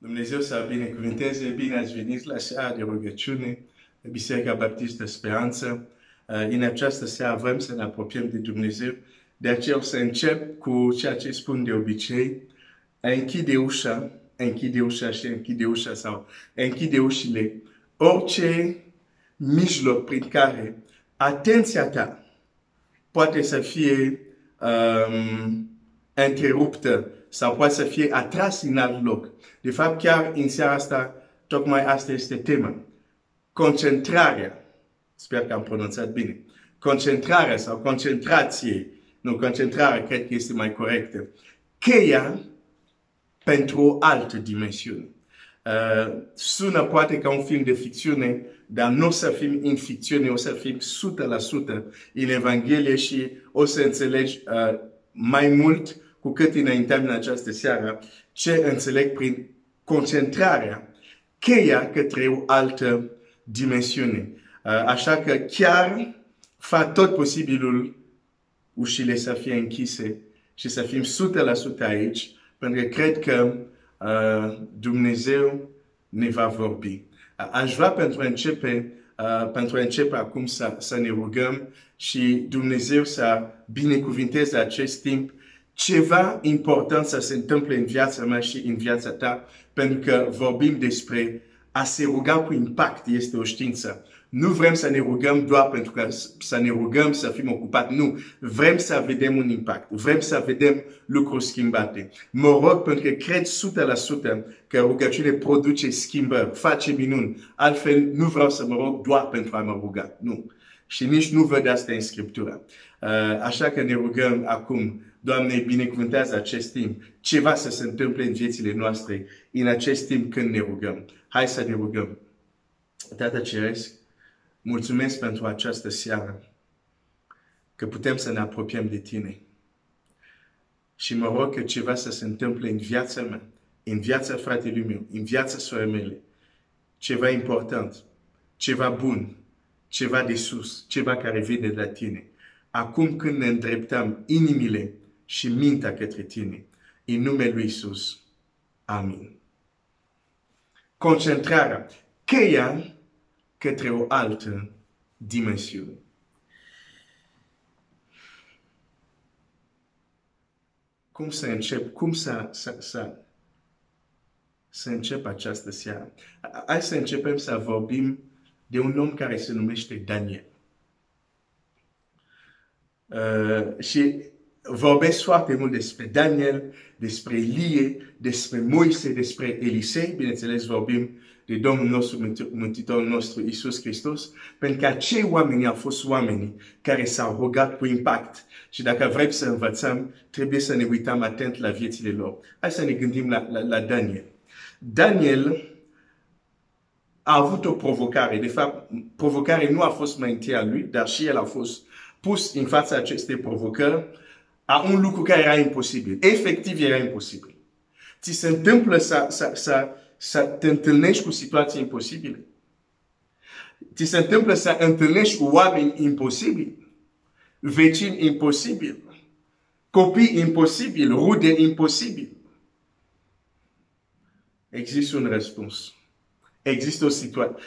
Dumnezeu să binecuvânteze, bine ați venit la seara de rugăciune, Biserica Baptistă Speranță. În această seară vrem să ne apropiem de Dumnezeu, de aceea o să încep cu ceea ce spun de obicei, închide ușa și închide ușa sau închide ușile, orice mijloc prin care atenția ta poate să fie întreruptă sau poate să fie atras în alt loc. De fapt, chiar în seara asta, tocmai asta este tema. Concentrarea, sper că am pronunțat bine, concentrarea sau concentrație, nu, concentrarea cred că este mai corectă, cheia pentru o altă dimensiune. Sună poate ca un film de ficțiune, dar nu o să fim în ficțiune, o să fim 100% în Evanghelie și o să înțelegi mai mult cu cât înaintăm în această seară ce înțeleg prin concentrarea, cheia către o altă dimensiune. Așa că chiar fac tot posibilul ușile să fie închise și să fim 100% aici, pentru că cred că Dumnezeu ne va vorbi. Aș vrea pentru a începe acum să ne rugăm și Dumnezeu să binecuvinteze acest timp. Ceva important să se întâmple în viața mea și în viața ta, pentru că vorbim despre a se ruga cu impact, este o știință. Nu vrem să ne rugăm doar pentru că să ne rugăm să fim ocupați. Nu. Vrem să vedem un impact. Vrem să vedem lucruri schimbate. Mă rog pentru că cred 100% că rugăciune produce schimbări, face minuni. Altfel nu vreau să mă rog doar pentru a mă ruga. Nu. Și nici nu văd asta în Scriptură. Așa că ne rugăm acum. Doamne, binecuvântează acest timp. Ceva să se întâmple în viețile noastre în acest timp când ne rugăm. Hai să ne rugăm. Tată Ceresc, mulțumesc pentru această seară, că putem să ne apropiem de Tine. Și mă rog că ceva să se întâmple în viața mea, în viața fratelui meu, în viața soarei mele. Ceva important, ceva bun, ceva de sus, ceva care vine de la Tine. Acum când ne îndreptăm inimile și mintea către Tine, în numele Lui Iisus. Amin. Concentrarea, cheia către o altă dimensiune. Cum să încep? Cum să încep această seară? Hai să începem să vorbim de un om care se numește Daniel. Și vorbesc foarte mult despre Daniel, despre Elie, despre Moise, despre Elisei. Bineînțeles, vorbim de Domnul nostru, Mântuitorul nostru, Iisus Hristos, pentru că acei oameni au fost oamenii care s-au rugat cu impact. Și dacă vrem să învățăm, trebuie să ne uităm atent la viețile lor. Hai să ne gândim la Daniel. Daniel a avut o provocare. De fapt, provocarea nu a fost mai întâi a lui, dar și el a fost pus în fața acestei provocări a un lucru care era imposibil. Efectiv era imposibil. Ți se întâmplă să te întâlnești cu situații imposibile. Ți se întâmplă să întâlnești cu oameni imposibili, vecini imposibili, copii imposibili, rude imposibili. Există un răspuns. Există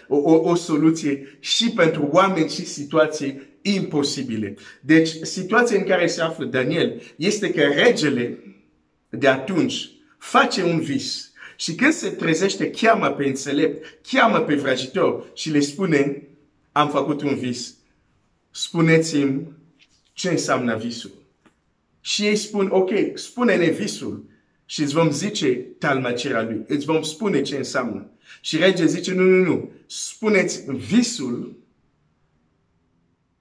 o soluție și pentru oameni și situații imposibile. Deci, situația în care se află Daniel este că regele de atunci face un vis și când se trezește, cheamă pe înțelept, cheamă pe vrăjitor și le spune, am făcut un vis. Spuneți-mi ce înseamnă visul. Și ei spun, ok, spune-ne visul și îți vom zice talmacirea lui. Îți vom spune ce înseamnă. Și regele zice, nu. Spuneți visul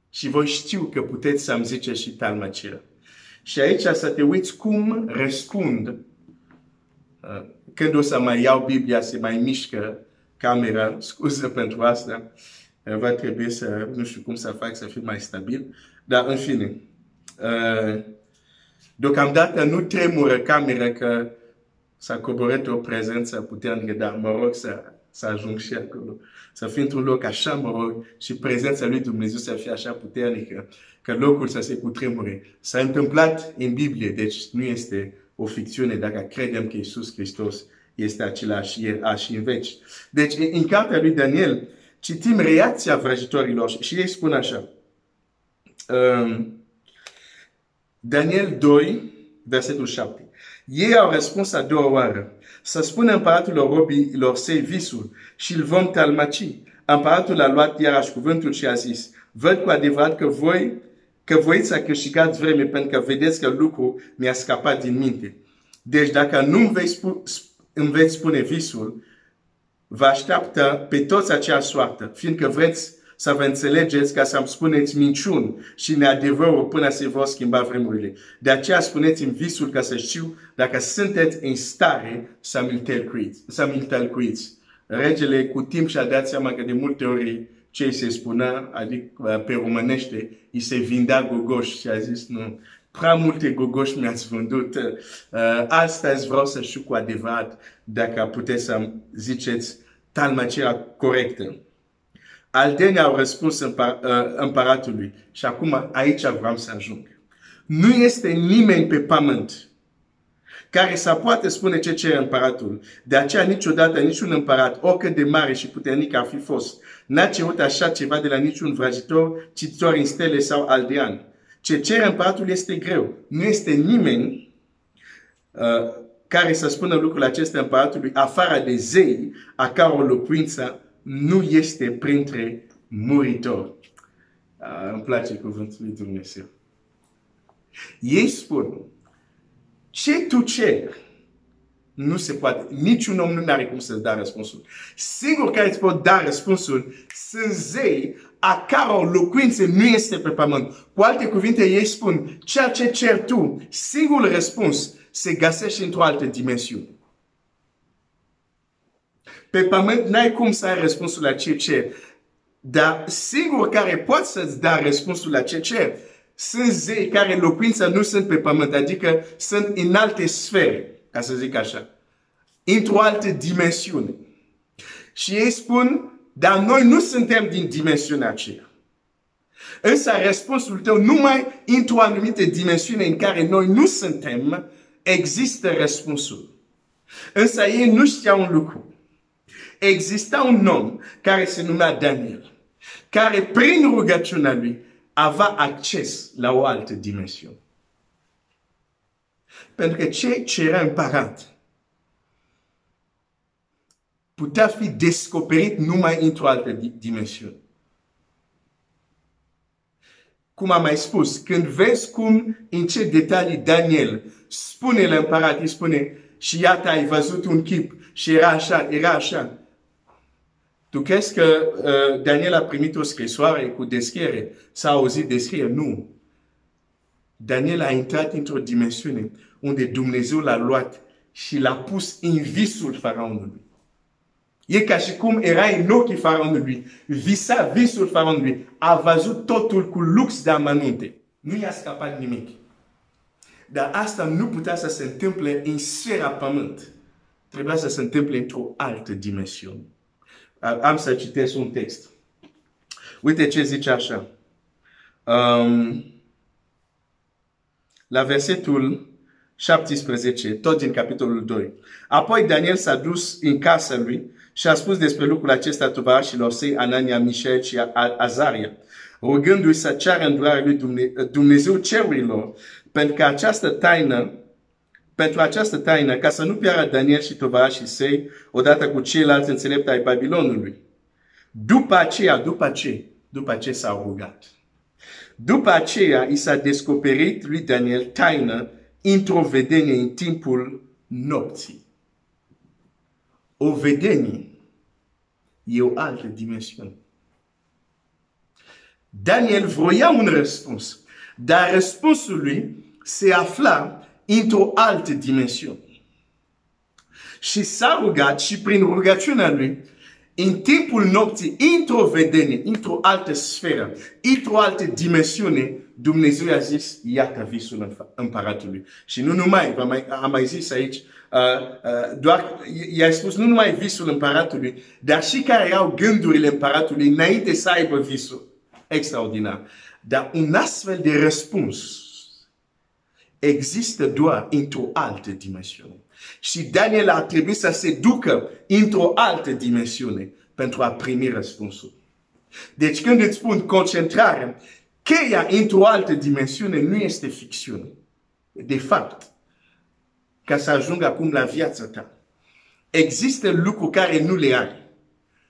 și voi știu că puteți să-mi zice și talmacirea. Și aici să te uiți cum răspund. Când o să mai iau Biblia, se mai mișcă camera, scuze pentru asta. Va trebui să, nu știu cum să fac să fiu mai stabil. Dar în fine, deocamdată nu tremură camera că s-a coborât o prezență puternică, dar mă rog să ajung și acolo. Să fie într-un loc așa, mă rog, și prezența lui Dumnezeu să fie așa puternică, că locul să se cutremure. S-a întâmplat în Biblie, deci nu este o ficțiune dacă credem că Iisus Hristos este același ieri, azi și în veci. Deci, în cartea lui Daniel, citim reacția vrăjitorilor și ei spun așa. Daniel 2, versetul 7. Ei au răspuns a doua oară. Să spună împăratul robilor săi visul și îl vom talmaci. Împăratul a luat iarăși cuvântul și a zis, văd cu adevărat că voi să câștigați vreme pentru că vedeți că lucru mi-a scăpat din minte. Deci dacă nu îmi veți spune visul, vă așteaptă pe toți aceeași soartă, fiindcă vreți să vă înțelegeți ca să-mi spuneți minciuni și neadevărul până se vor schimba vremurile. De aceea spuneți-mi visul ca să știu dacă sunteți în stare să mi-l tălcuiți. Regele cu timp și-a dat seama că de multe ori ce îi se spunea, adică pe românește, îi se vindea gogoși și a zis nu. Prea multe gogoși mi-ați vândut. Astăzi vreau să știu cu adevărat dacă puteți să ziceți talmacirea corectă. Aldenii au răspuns împăratului. Și acum aici vreau să ajung. Nu este nimeni pe pământ care să poate spune ce cere împăratul. De aceea niciodată niciun împărat, oricât de mare și puternic ar fi fost, n-a cerut așa ceva de la niciun vrăjitor, cititor în stele sau aldean. Ce cere împăratul este greu. Nu este nimeni care să spună lucrul acesta împăratului, afară de zei, a căror locuință nu este printre muritori. Îmi place cuvântul lui Dumnezeu. Ei spun, ce tu ceri? Nu se poate. Niciun om nu are cum să-ți dea răspunsul. Singur care îți pot da răspunsul sunt zei a căror locuință nu este pe pământ. Cu alte cuvinte, ei spun, ceea ce ceri tu, singurul răspuns se găsește într-o altă dimensiune. Pe pământ n-ai cum să ai răspunsul la ce ceri. Dar sigur care poate să-ți dea răspunsul la ce ceri sunt zei care locuința nu sunt pe pământ, adică sunt în alte sfere, ca să zic așa, într-o altă dimensiune. Și ei spun, dar noi nu suntem din dimensiunea aceea. Însă răspunsul tău, numai într-o anumită dimensiune în care noi nu suntem, există răspunsul. Însă ei nu știau un lucru. Exista un om care se numea Daniel, care prin rugăciunea lui avea acces la o altă dimensiune. Pentru că ce cerea împărat putea fi descoperit numai într-o altă dimensiune. Cum am mai spus, când vezi cum, în ce detalii Daniel spune la împărat, îi spune, și iată ai văzut un chip și era așa, era așa. Tu crezi că Daniel a primit o scrisoare cu descriere? S-a auzit descriere? Nu. Daniel a intrat într-o dimensiune unde Dumnezeu l-a luat și l-a pus în visul faraonului. E ca și cum era în ochii faraonului, visa visul faraonului, a văzut totul cu lux de amănunte. Nu i-a scăpat nimic. Dar asta nu putea să se întâmple în sfera pământ. Trebuia să se întâmple într-o altă dimensiune. Am să citesc un text. Uite ce zice așa. La versetul 17, tot din capitolul 2. Apoi Daniel s-a dus în casa lui și a spus despre lucrul acesta tovarășilor săi, Anania, Mișael și Azaria, rugându-i să ceară îndurarea lui Dumnezeu cerurilor, pentru această taină, ca să nu piară Daniel și tovarășii săi, odată cu ceilalți înțelepți ai Babilonului. După ce s-a rugat. După aceea, i s-a descoperit lui Daniel taină într-o vedenie în timpul nopții. O vedenie e o altă dimensiune. Daniel vroia un răspuns, dar răspunsul lui se afla într-o altă dimensiune. Și s-a rugat și prin rugăciunea lui, în timpul nopții, într-o vedenie, într-o altă sferă, într-o altă dimensiune, Dumnezeu a zis, iată visul împăratului. Și nu numai, am mai zis aici, doar i-a spus nu numai visul împăratului, dar și care erau gândurile împăratului înainte să aibă visul. Extraordinar. Dar un astfel de răspuns există doar într-o altă dimensiune. Și Daniel a trebuit să se ducă într-o altă dimensiune pentru a primi răspunsul. Deci când îți spun concentrare, cheia într-o altă dimensiune nu este ficțiune. De fapt, ca să ajung acum la viața ta, există lucruri care nu le ai.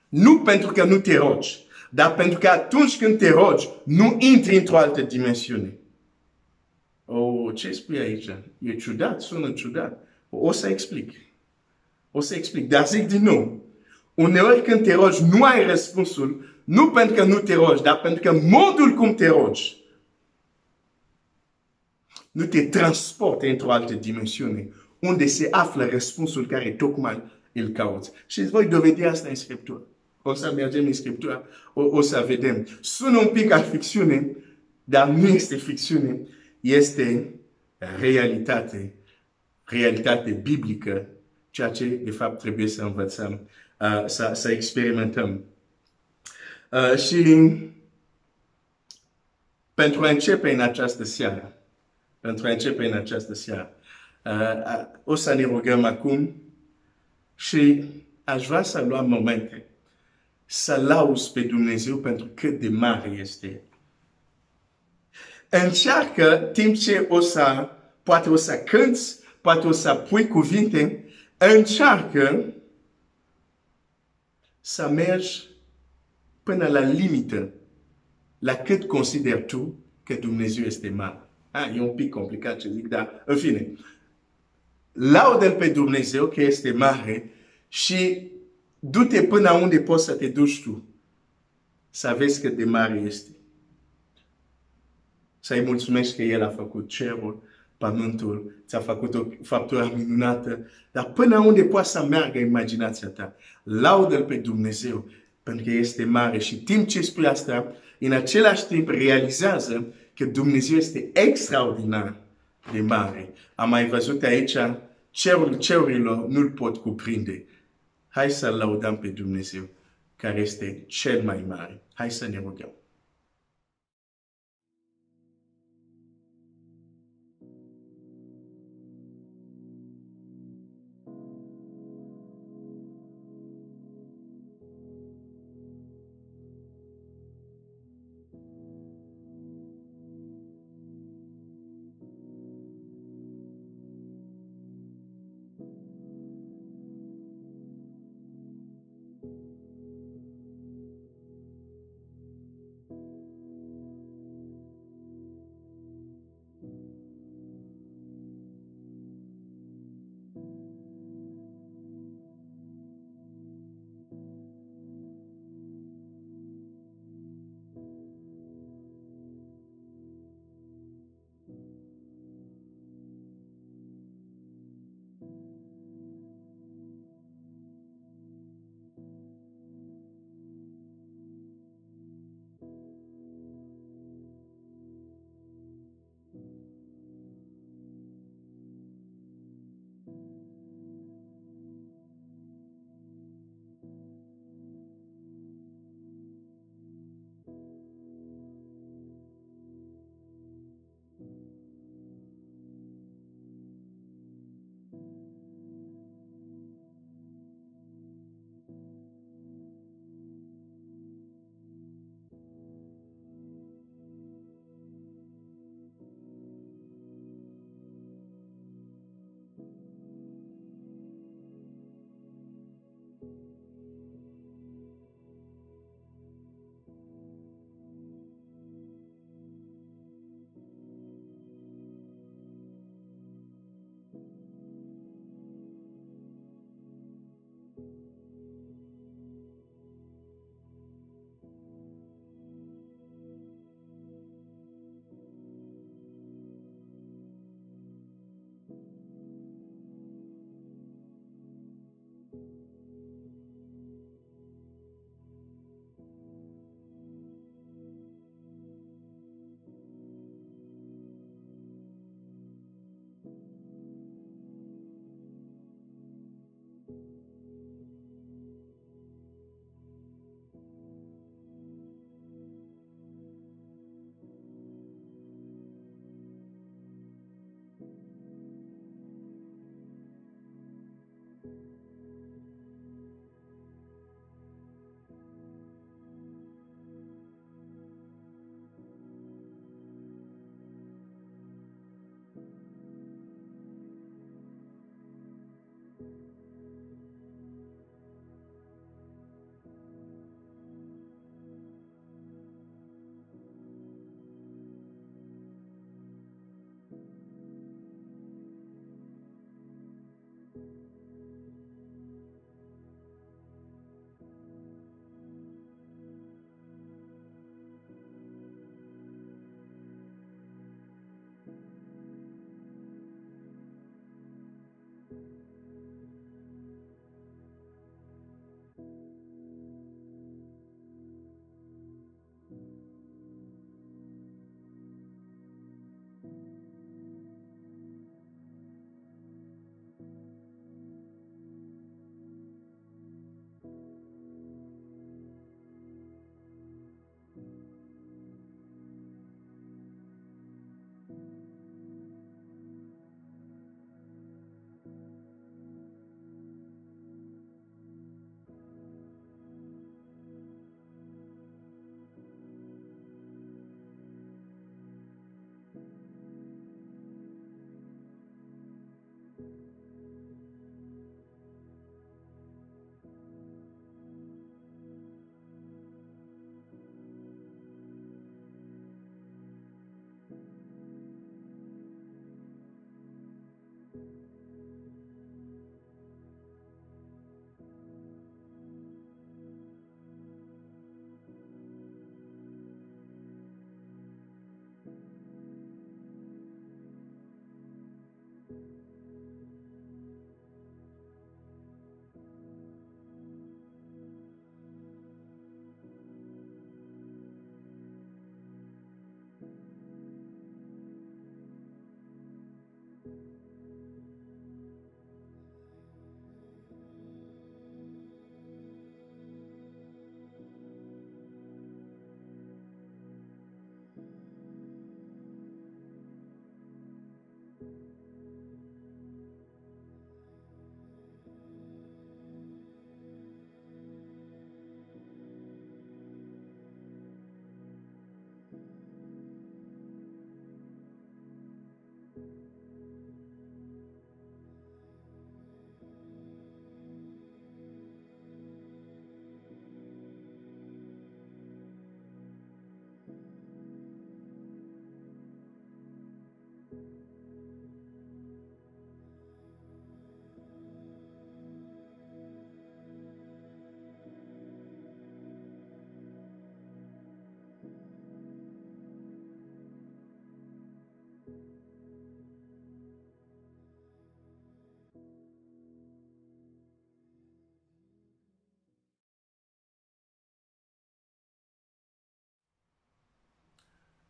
Nu pentru că nu te rogi, dar pentru că atunci când te rogi, nu intri într-o altă dimensiune. Oh, ce spui aici? E ciudat, sună ciudat. O să explic. Dar zic din nou, uneori când te rogi, nu ai răspunsul, nu pentru că nu te rogi, dar pentru că modul cum te rogi nu te transportă într-o altă dimensiune, unde se află răspunsul care tocmai îl cauți. Și îți voi dovedi asta în Scriptură. O să mergem în Scriptură, o să vedem. Sună un pic ca ficțiune, dar nu este ficțiune, este realitate biblică, ceea ce de fapt trebuie să învățăm, să experimentăm. Și pentru a începe în această seară, o să ne rugăm acum și aș vrea să luăm momente să lauzi pe Dumnezeu pentru cât de mare este. Încearcă timp ce poate o să cânți, poate o să pui cuvinte, încearcă să mergi până la limită, la cât consideri tu că Dumnezeu este mare. E un pic complicat ce zic, dar în fine, laudă-L pe Dumnezeu că este mare și du-te până unde poți să te duci tu, să vezi cât de mare este. Să-i mulțumești că El a făcut cerul, pământul, ți-a făcut o faptură minunată, dar până unde poate să meargă imaginația ta, laudă-L pe Dumnezeu, pentru că este mare și timp ce spui asta, în același timp realizează că Dumnezeu este extraordinar de mare. Am mai văzut aici, cerul cerurilor nu-l pot cuprinde. Hai să laudăm pe Dumnezeu, care este cel mai mare. Hai să ne rugăm.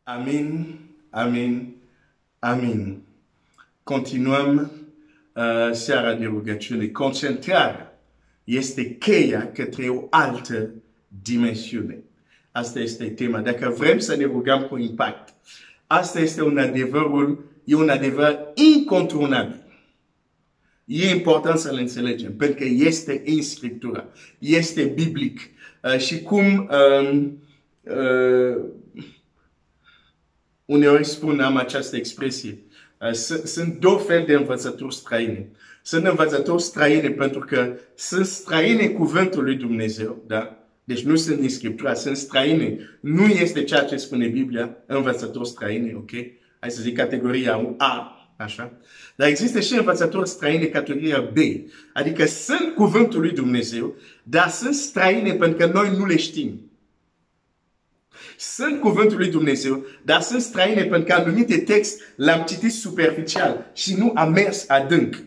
Amin, amin, amin. Continuăm seara de rugăciune. Concentrarea este cheia către o altă dimensiune. Asta este tema. Dacă vrem să ne rugăm cu impact, asta este un adevăr inconturnabil. E important să le înțelegem, pentru că este în Scriptură, este biblic. Și cum uneori spun, am această expresie, sunt două fel de învățături străine. Sunt învățături străine pentru că sunt străine cuvântul lui Dumnezeu, da? Deci nu sunt din Scriptură, sunt străine. Nu este ceea ce spune Biblia, învățături străine, ok? Hai să zic categoria A, așa? Dar există și învățături străine categoria B. Adică sunt cuvântul lui Dumnezeu, dar sunt străine pentru că noi nu le știm. Sunt cuvântul lui Dumnezeu, dar sunt străine pentru că anumite texte l-am citit superficial și nu am mers adânc.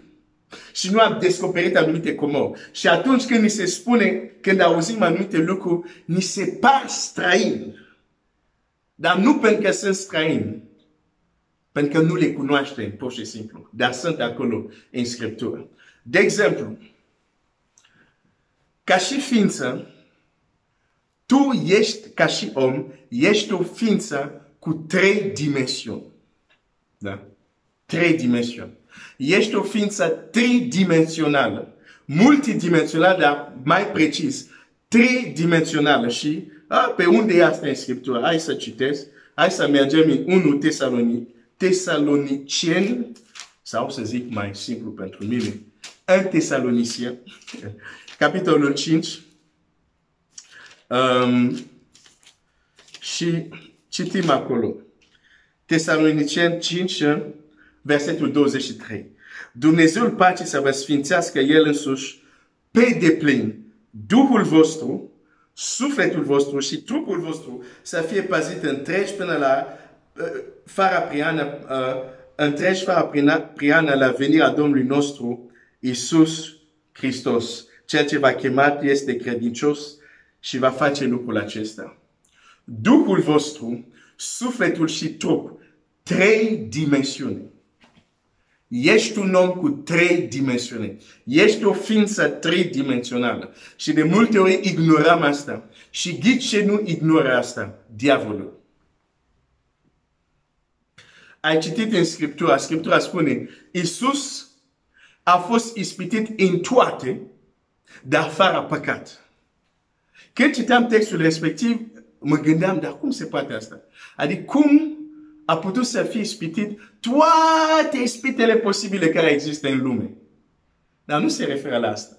Și nu am descoperit anumite comori. Și atunci când ni se spune, când auzim anumite lucruri, ni se par străini. Dar nu pentru că sunt străini, pentru că nu le cunoaștem, pur și simplu. Dar sunt acolo în Scriptură. De exemplu, ca și ființă, tu ești, ca și om, ești o ființă cu 3 dimensiuni. Da? 3 dimensiuni. Ești o ființă tridimensională. Multidimensională, dar mai precis, tridimensională. Și pe unde e asta în Scriptură? Hai să citesc. Hai să mergem în 1 Tesaloniceni, sau să zic mai simplu pentru mine, 1 Tesaloniceni, capitolul 5, și citim acolo. Tesaloniceni 5, versetul 23. Dumnezeul pacii să vă sfințească El însuși pe deplin Duhul vostru, sufletul vostru și trupul vostru să fie păzit întregi până la fără priană la venirea Domnului nostru Iisus Hristos. Cel ce v-a chemat este credincios și va face lucrul acesta. Duhul vostru, sufletul și trup, 3 dimensiuni. Ești un om cu 3 dimensiuni. Ești o ființă tridimensională. Și de multe ori ignorăm asta. Și ghici ce nu ignoră asta? Diavolul. Ai citit în Scriptura. Scriptura spune, Iisus a fost ispitit în toate, dar fără păcat. Când citeam textul respectiv, mă gândeam, dar cum se poate asta? Adică cum a putut să fie ispitit toate ispitele posibile care există în lume? Dar nu se referă la asta.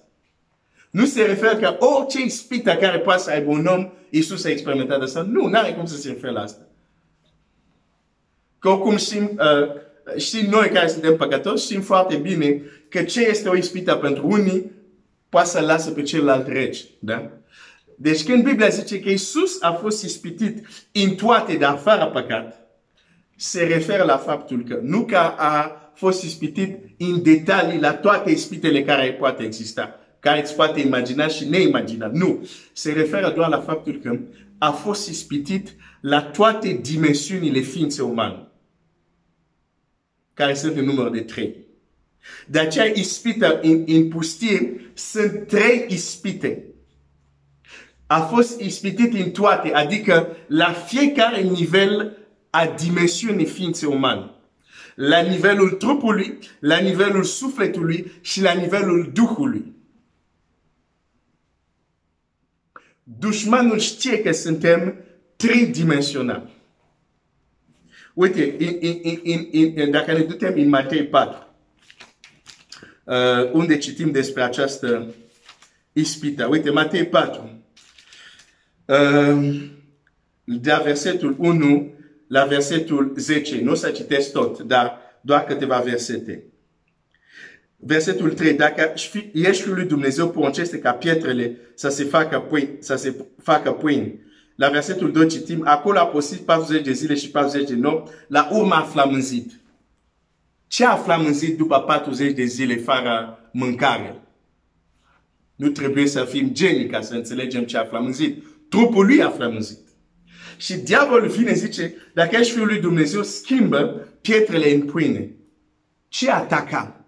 Nu se referă că orice ispită care poate să aibă un om, Iisus a experimentat asta. Nu, n-are cum să se referă la asta. Că oricum și noi care suntem păcătoși știm foarte bine că ce este o ispită pentru unii poate să lasă pe celălalt regi. Da? Deci când Biblia zice că Iisus a fost ispitit în toate, dar fără păcat, se referă la faptul că nu că a fost ispitit în detalii la toate ispitele care poate exista, care îți poate imagina și neimagina. Nu. Se referă doar la faptul că a fost ispitit la toate dimensiunile ființei umane, care sunt în număr de 3. De aceea ispită în pustie sunt 3 ispite. A fost ispitit în toate, adică la fiecare nivel a dimensiunii ființei umane. La nivelul trupului, la nivelul sufletului și la nivelul Duhului. Dușmanul știe că suntem tridimensionali. Uite, dacă ne ducem în Matei 4, unde citim despre această ispită. Uite, Matei 4, de la versetul 1 la versetul 10. Nu o să citesc tot, dar doar câteva versete. Versetul 3. Dacă ești lui Dumnezeu, poruncește ca pietrele să se facă pâini. La versetul 2 citim, acolo a posit 40 de zile și 40 de nopți, la urmă a flămânzit. Ce a flămânzit după 40 de zile fără mâncare? Nu trebuie să fim genii ca să înțelegem ce a flămânzit. Trupul lui a flămânzit. Și diavolul vine, zice, dacă ești Fiul lui Dumnezeu, schimbă pietrele în pâine. Ce ataca?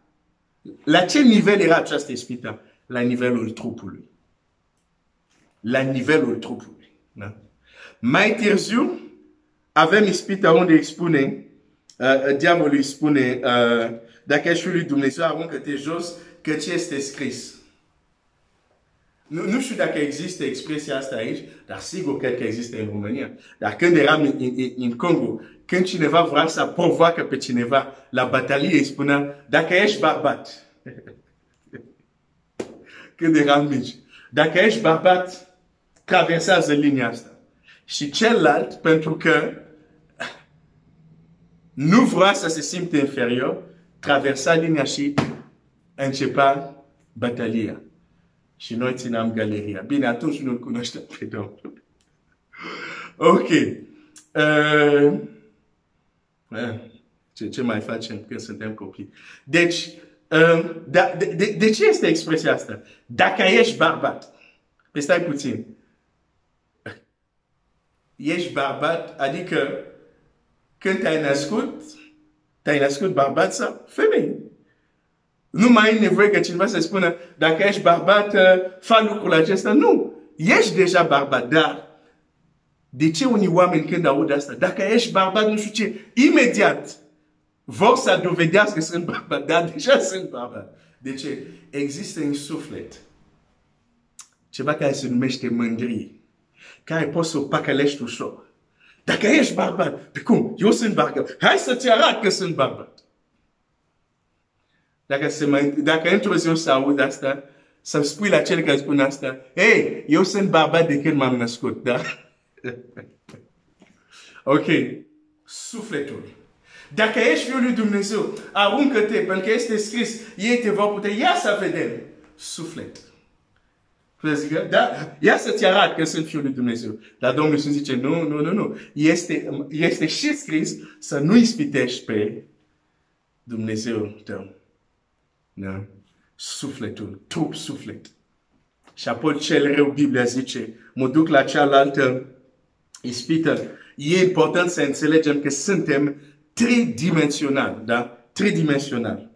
La ce nivel era această ispită? La nivelul trupului. La nivelul trupului. Da? Mai târziu, avem ispita unde îi spune, diavolul îi spune, dacă ești Fiul lui Dumnezeu, aruncă-te jos, căci este scris. Nu știu dacă există expresia asta aici, dar sigur cred că există în România. Dar când eram în Congo, când cineva vrea să provoacă pe cineva la batalie, îi spunea, dacă ești bărbat. Când eram mici. Dacă ești bărbat, traversează linia asta. Și celălalt, pentru că nu vrea să se simte inferior, traversa linia și începea batalia. Și noi țineam galeria. Bine, atunci nu-L cunoșteam pe Domnul. Ok. Ce mai facem când suntem copii? Deci, de ce este expresia asta? Dacă ești bărbat, pe stai puțin. Ești bărbat, adică când te-ai născut bărbat sau femeie. Nu mai ai nevoie că cineva să spună, dacă ești bărbat, fa lucrul acesta. Nu, ești deja bărbat, dar de ce unii oameni când aud asta? Dacă ești bărbat, nu știu ce, imediat vor să dovedească că sunt bărbat, dar deja sunt bărbat. De ce? Există în suflet ceva care se numește mândrie, care poți să o păcălești ușor. Dacă ești bărbat, pe cum? Eu sunt bărbat. Hai să-ți arăt că sunt bărbat. Dacă într-o zi o să aud asta, să spui la cel care spune asta, hei, eu sunt bărbat de când m-am născut, da? Ok. Sufletul. Dacă ești Fiul lui Dumnezeu, aruncă-te, pentru că este scris, ei te vor putea, ia să vedem. Suflet. Da? Ia să-ți arăt că sunt Fiul lui Dumnezeu. Dar Domnul Iisus zice, nu. Este și scris să nu ispitești pe Dumnezeu tău. Da? Sufletul, trup, suflet. Și apoi cel rău, Biblia zice, mă duc la cealaltă ispită. E important să înțelegem că suntem tridimensional, da? Tridimensional.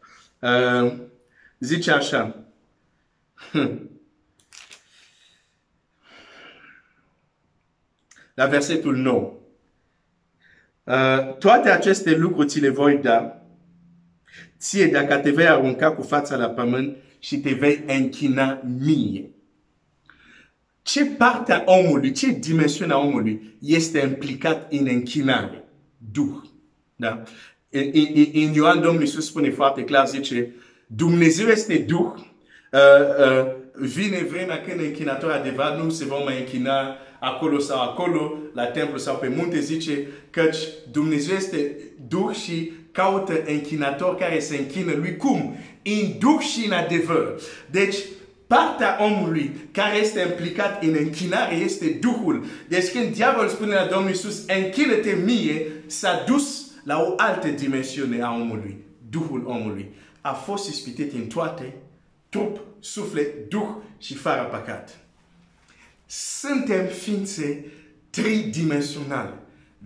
Zice așa. La versetul 9. Toate aceste lucruri ți le voi da, ție dacă te vei arunca cu fața la pământ și te vei închina mie. Ce parte a omului, ce dimensiune a omului este implicat în închinare? Duh. Da? În Ioan Domnul Iisus spune foarte clar, zice, Dumnezeu este Duh, vine vremea când închinatori adevărat nu se vor mai închina acolo sau acolo, la templu sau pe munte, zice că Dumnezeu este Duh și caută închinatori care se închină lui. Cum? În Duh și în adevăr. Deci, partea omului care este implicat în închinare este Duhul. Deci când diavolul spune la Domnul Iisus, închină-te mie, s-a dus la o altă dimensiune a omului. Duhul omului a fost ispitit în toate, trup, suflet, Duh și fără păcat. Suntem ființe tridimensionale.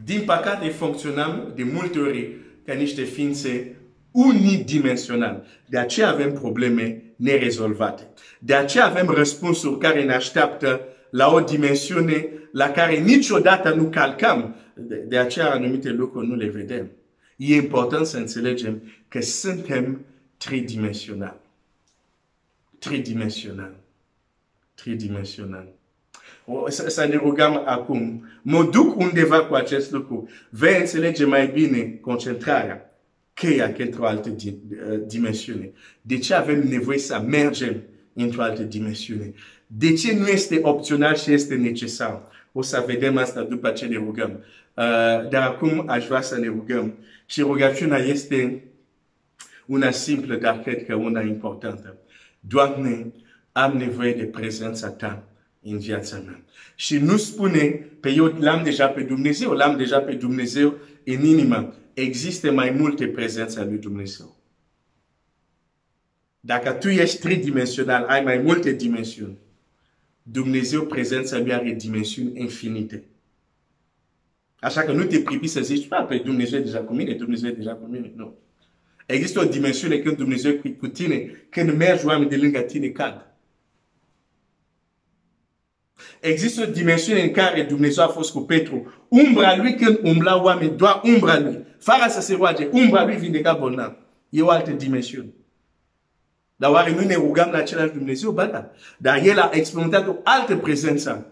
Din păcate funcționăm de multe ori ca niște ființe unidimensionale. De aceea avem probleme nerezolvate. De aceea avem răspunsuri care ne așteaptă la o dimensiune la care niciodată nu calcăm. De aceea anumite lucruri nu le vedem. E important să înțelegem că suntem tridimensionali. Tridimensional. Tridimensional. Să ne rugăm acum. Mă duc undeva cu acest lucru. Vei înțelege mai bine concentrarea. Cheia într-o altă dimensiune. De ce avem nevoie să mergem într-o altă dimensiune? De ce nu este opțional și este necesar? O să vedem asta după ce ne rugăm. Dar acum aș vrea să ne rugăm. Și rugăciunea este una simplă, dar cred că una importantă. Doamne, am nevoie de prezența Ta în viața mea. Și nu spune, pe eu l-am deja pe Dumnezeu, l-am deja pe Dumnezeu în inimă. Există mai multe prezențe a lui Dumnezeu. Dacă tu ești tridimensional, ai mai multe dimensiuni. Dumnezeu, prezența lui are dimensiuni infinite. Așa că nu te pripi să zici, pe Dumnezeu e deja cu mine, Dumnezeu e deja cu mine. Nu. Există o dimensiune când Dumnezeu e cu tine, când mergi oameni de lângă tine cad. Există o dimensiune în care Dumnezeu a fost cu Petru. Umbra lui când umbla oameni, doar umbra lui. Fără să se roage, umbra lui vindeca bolnav. E o altă dimensiune. Dar oare nu ne rugăm la același Dumnezeu? Ba da. Dar el a experimentat o altă prezență.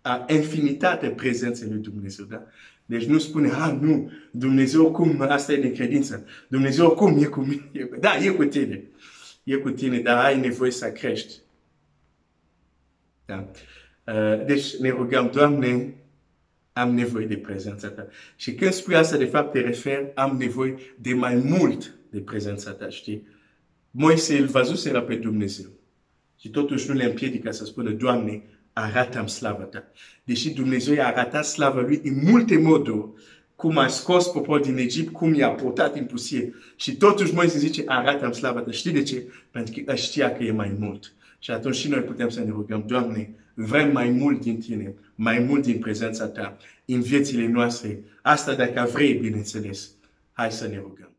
A infinitate prezenței lui Dumnezeu. Da? Deci nu spune, nu, Dumnezeu oricum, asta e de credință. Dumnezeu oricum e cu mine. Da, e cu tine. E cu tine, dar ai nevoie să crești. Da? Deci ne rugăm, Doamne, am nevoie de prezența Ta. Și când spui asta, de fapt, te referi, am nevoie de mai mult de prezența Ta, știi? Moise îl văzuseră pe Dumnezeu. Și totuși nu le împiedică să spună, Doamne, arată-mi slava Ta. Deși Dumnezeu i-a arătat slava Lui în multe moduri, cum a scos poporul din Egipt, cum i-a purtat în pustie. Și totuși Moise zice, arată-mi slava Ta. Știi de ce? Pentru că știa că e mai mult. Și atunci și noi putem să ne rugăm, Doamne, vrem mai mult din Tine, mai mult din prezența Ta, în viețile noastre. Asta dacă vrei, bineînțeles. Hai să ne rugăm.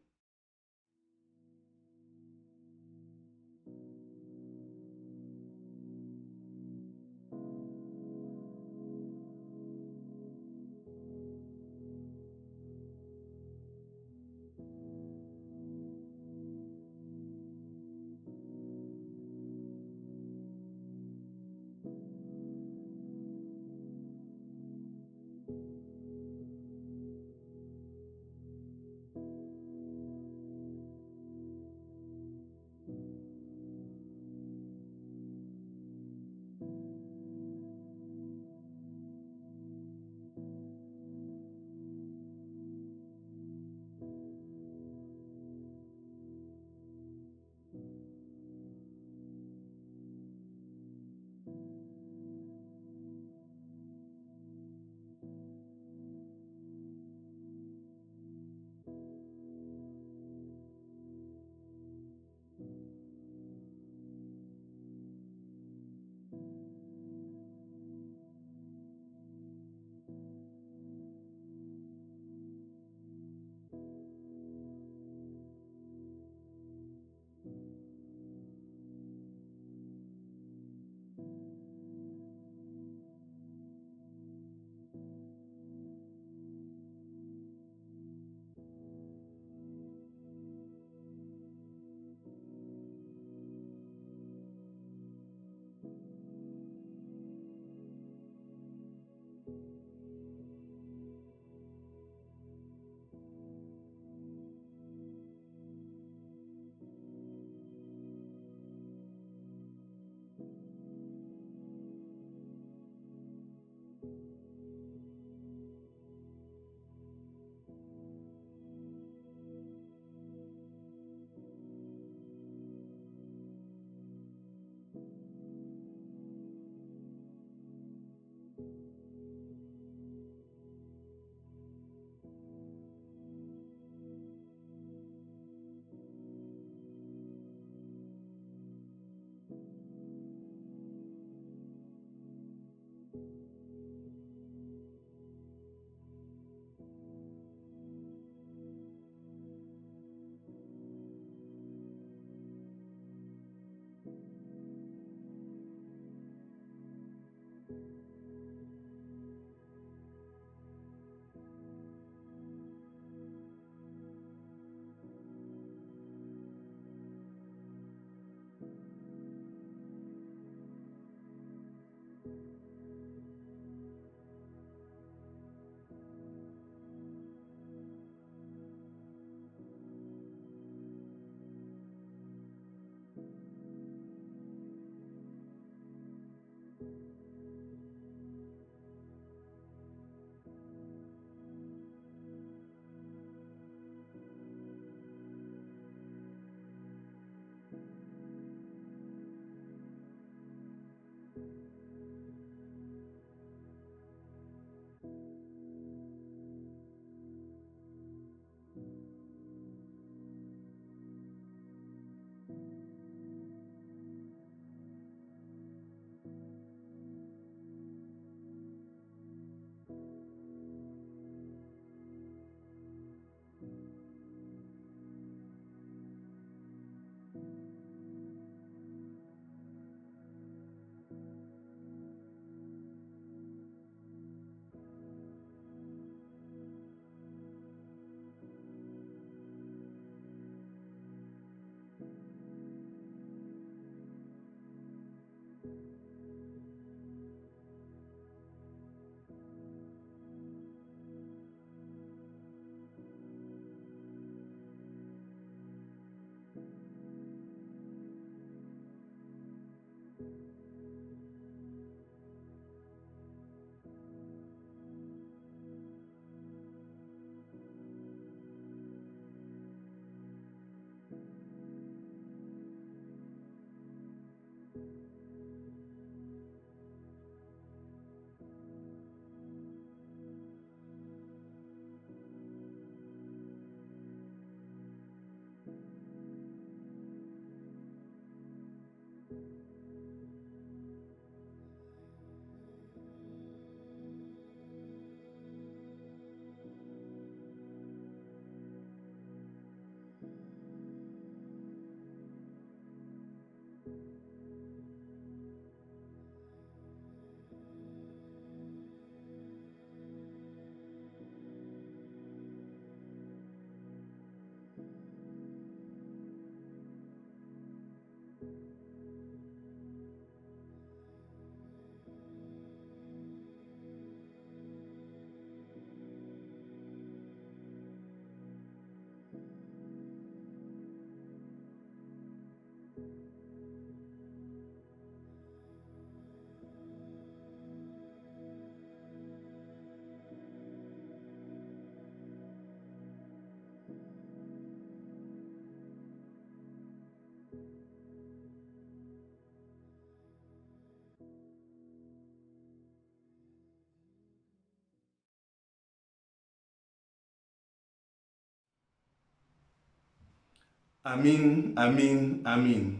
Amin, amin, amin.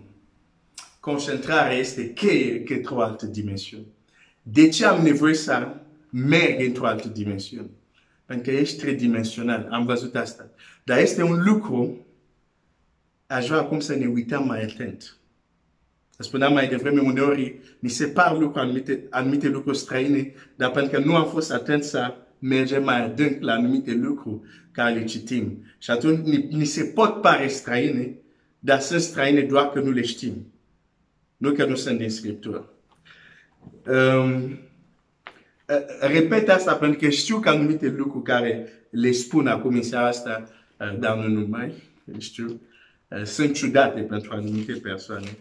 Concentrarea este cheie către o altă dimensiune. De ce am nevoie să merg într-o altă dimensiune? Pentru că ești tridimensional, am văzut asta. Dar este un lucru, aș vrea acum să ne uităm mai atent. Spuneam mai devreme, uneori ni se par lucruri, anumite lucruri străine, dar pentru că nu am fost atent să mergem mai adânc la anumite lucruri care le citim. Și atunci ni se pot pare străine, dar sunt străine doar că nu le știm. Nu că nu sunt din Scriptură. Repet asta pentru că știu că anumite lucruri care le spun acum în seara asta, dar nu numai, știu, sunt ciudate pentru anumite persoane.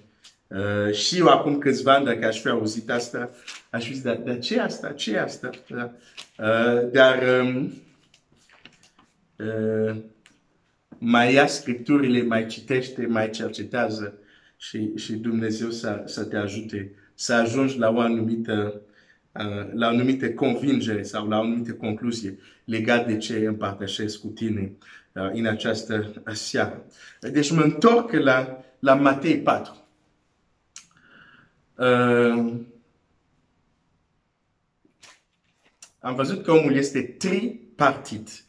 Și eu acum câțiva ani, dacă aș fi auzit asta, aș fi zis, dar ce asta? Ce e asta? Dar mai ia Scripturile, mai citește, mai cercetează și Dumnezeu să te ajute să ajungi la o anumită convingere sau la o anumită concluzie legată de ce împărtășesc cu tine în această seară. Deci mă întorc la Matei 4. Am văzut că omul este tripartit.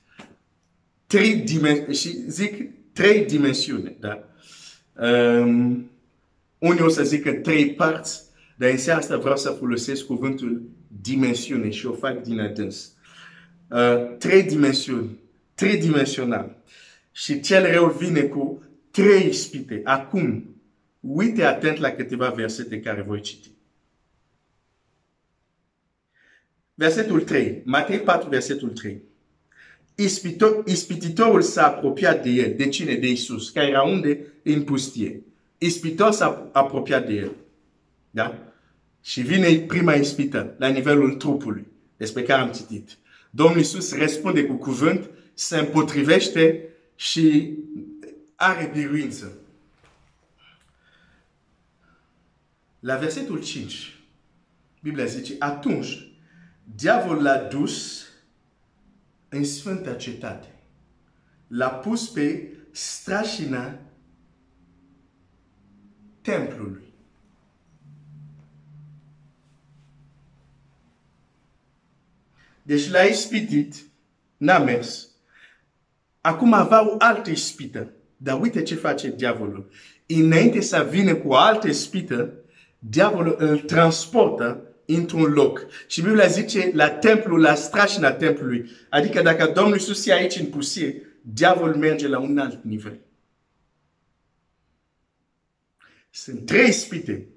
Și zic trei dimensiuni. Da? Unii o să zică trei părți, dar în seara asta vreau să folosesc cuvântul dimensiune și o fac din adâns. Trei dimensiuni, tridimensional. Și cel rău vine cu trei ispite. Acum, uite atent la câteva versete care voi citi. Versetul 3, Matei 4, versetul 3. Ispititorul s-a apropiat de el. De cine? De Iisus, care era unde? În pustie. Ispititorul s-a apropiat de el. Da? Și vine prima ispită la nivelul trupului, despre care am citit. Domnul Iisus răspunde cu cuvânt, se împotrivește și are biruință. La versetul 5, Biblia zice, atunci, diavolul l-a dus în sfânta cetate. L-a pus pe strașina templului. Deci l-a ispitit, n-a mers. Acum avea o altă ispită. Dar uite ce face diavolul. Înainte să vină cu o altă ispită, diavolul îl transportă într-un loc. Și Biblia zice la templu, la strașina templului. Adică dacă Domnul Iisus e aici în pustie, diavolul merge la un alt nivel. Sunt trei ispite.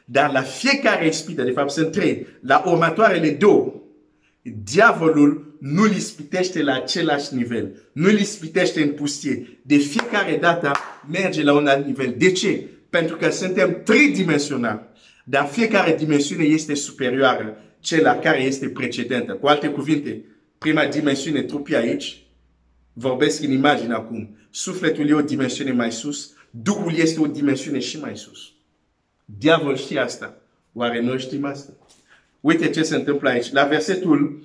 Dar la fiecare ispită, de fapt sunt trei, la următoarele două, diavolul nu îl ispitește la același nivel. Nu îl ispitește în pustie. De fiecare dată merge la un alt nivel. De ce? Pentru că suntem tridimensionali. Dar fiecare dimensiune este superioară celor care este precedentă. Cu alte cuvinte, prima dimensiune, trupul aici, vorbesc în imagine acum. Sufletul e o dimensiune mai sus, Duhul este o dimensiune și mai sus. Diavolul știe asta. Oare noi știm asta? Uite ce se întâmplă aici. La versetul,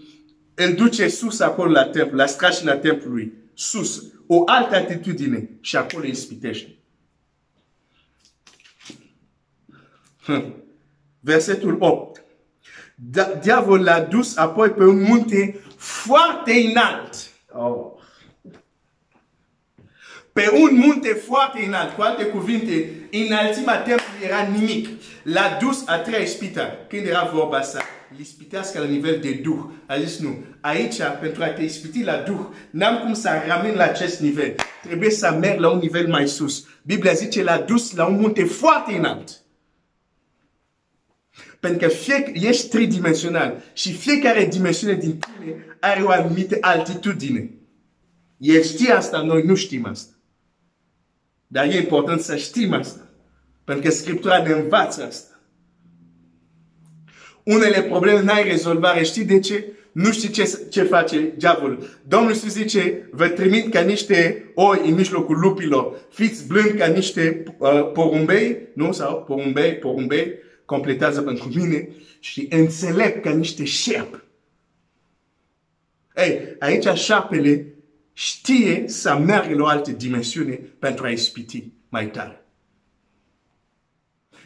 îl duce sus acolo la templu, la strașina templului, sus, o altă atitudine și acolo îi ispitește. Versetul 8. Diavolul l-a dus apoi pe un munte foarte înalt. Oh. Pe un munte foarte înalt. Cu alte cuvinte, înălțimea templului era nimic. L-a dus a treia ispită. Când era vorba asta, l'ispitească la nivel de Duh. A zis nu. Aici, pentru a te ispiti la Duh, n-am cum să rămân la acest nivel. Trebuie să merg la un nivel mai sus. Biblia zice l-a dus la un munte foarte înalt. Pentru că ești tridimensional și fiecare dimensiune din tine are o anumită altitudine. El știe asta, noi nu știm asta. Dar e important să știm asta. Pentru că Scriptura ne învață asta. Unele probleme n-ai rezolvare. Știi de ce? Nu știi ce face diavolul. Domnul Iisus zice, vă trimit ca niște oi în mijlocul lupilor. Fiți blând ca niște porumbei. Nu? Sau porumbei. Completează pentru mine. Și înțeleg ca niște șerpi. Ei, aici șarpele știe să meargă la o altă dimensiune pentru a ispiti mai tare.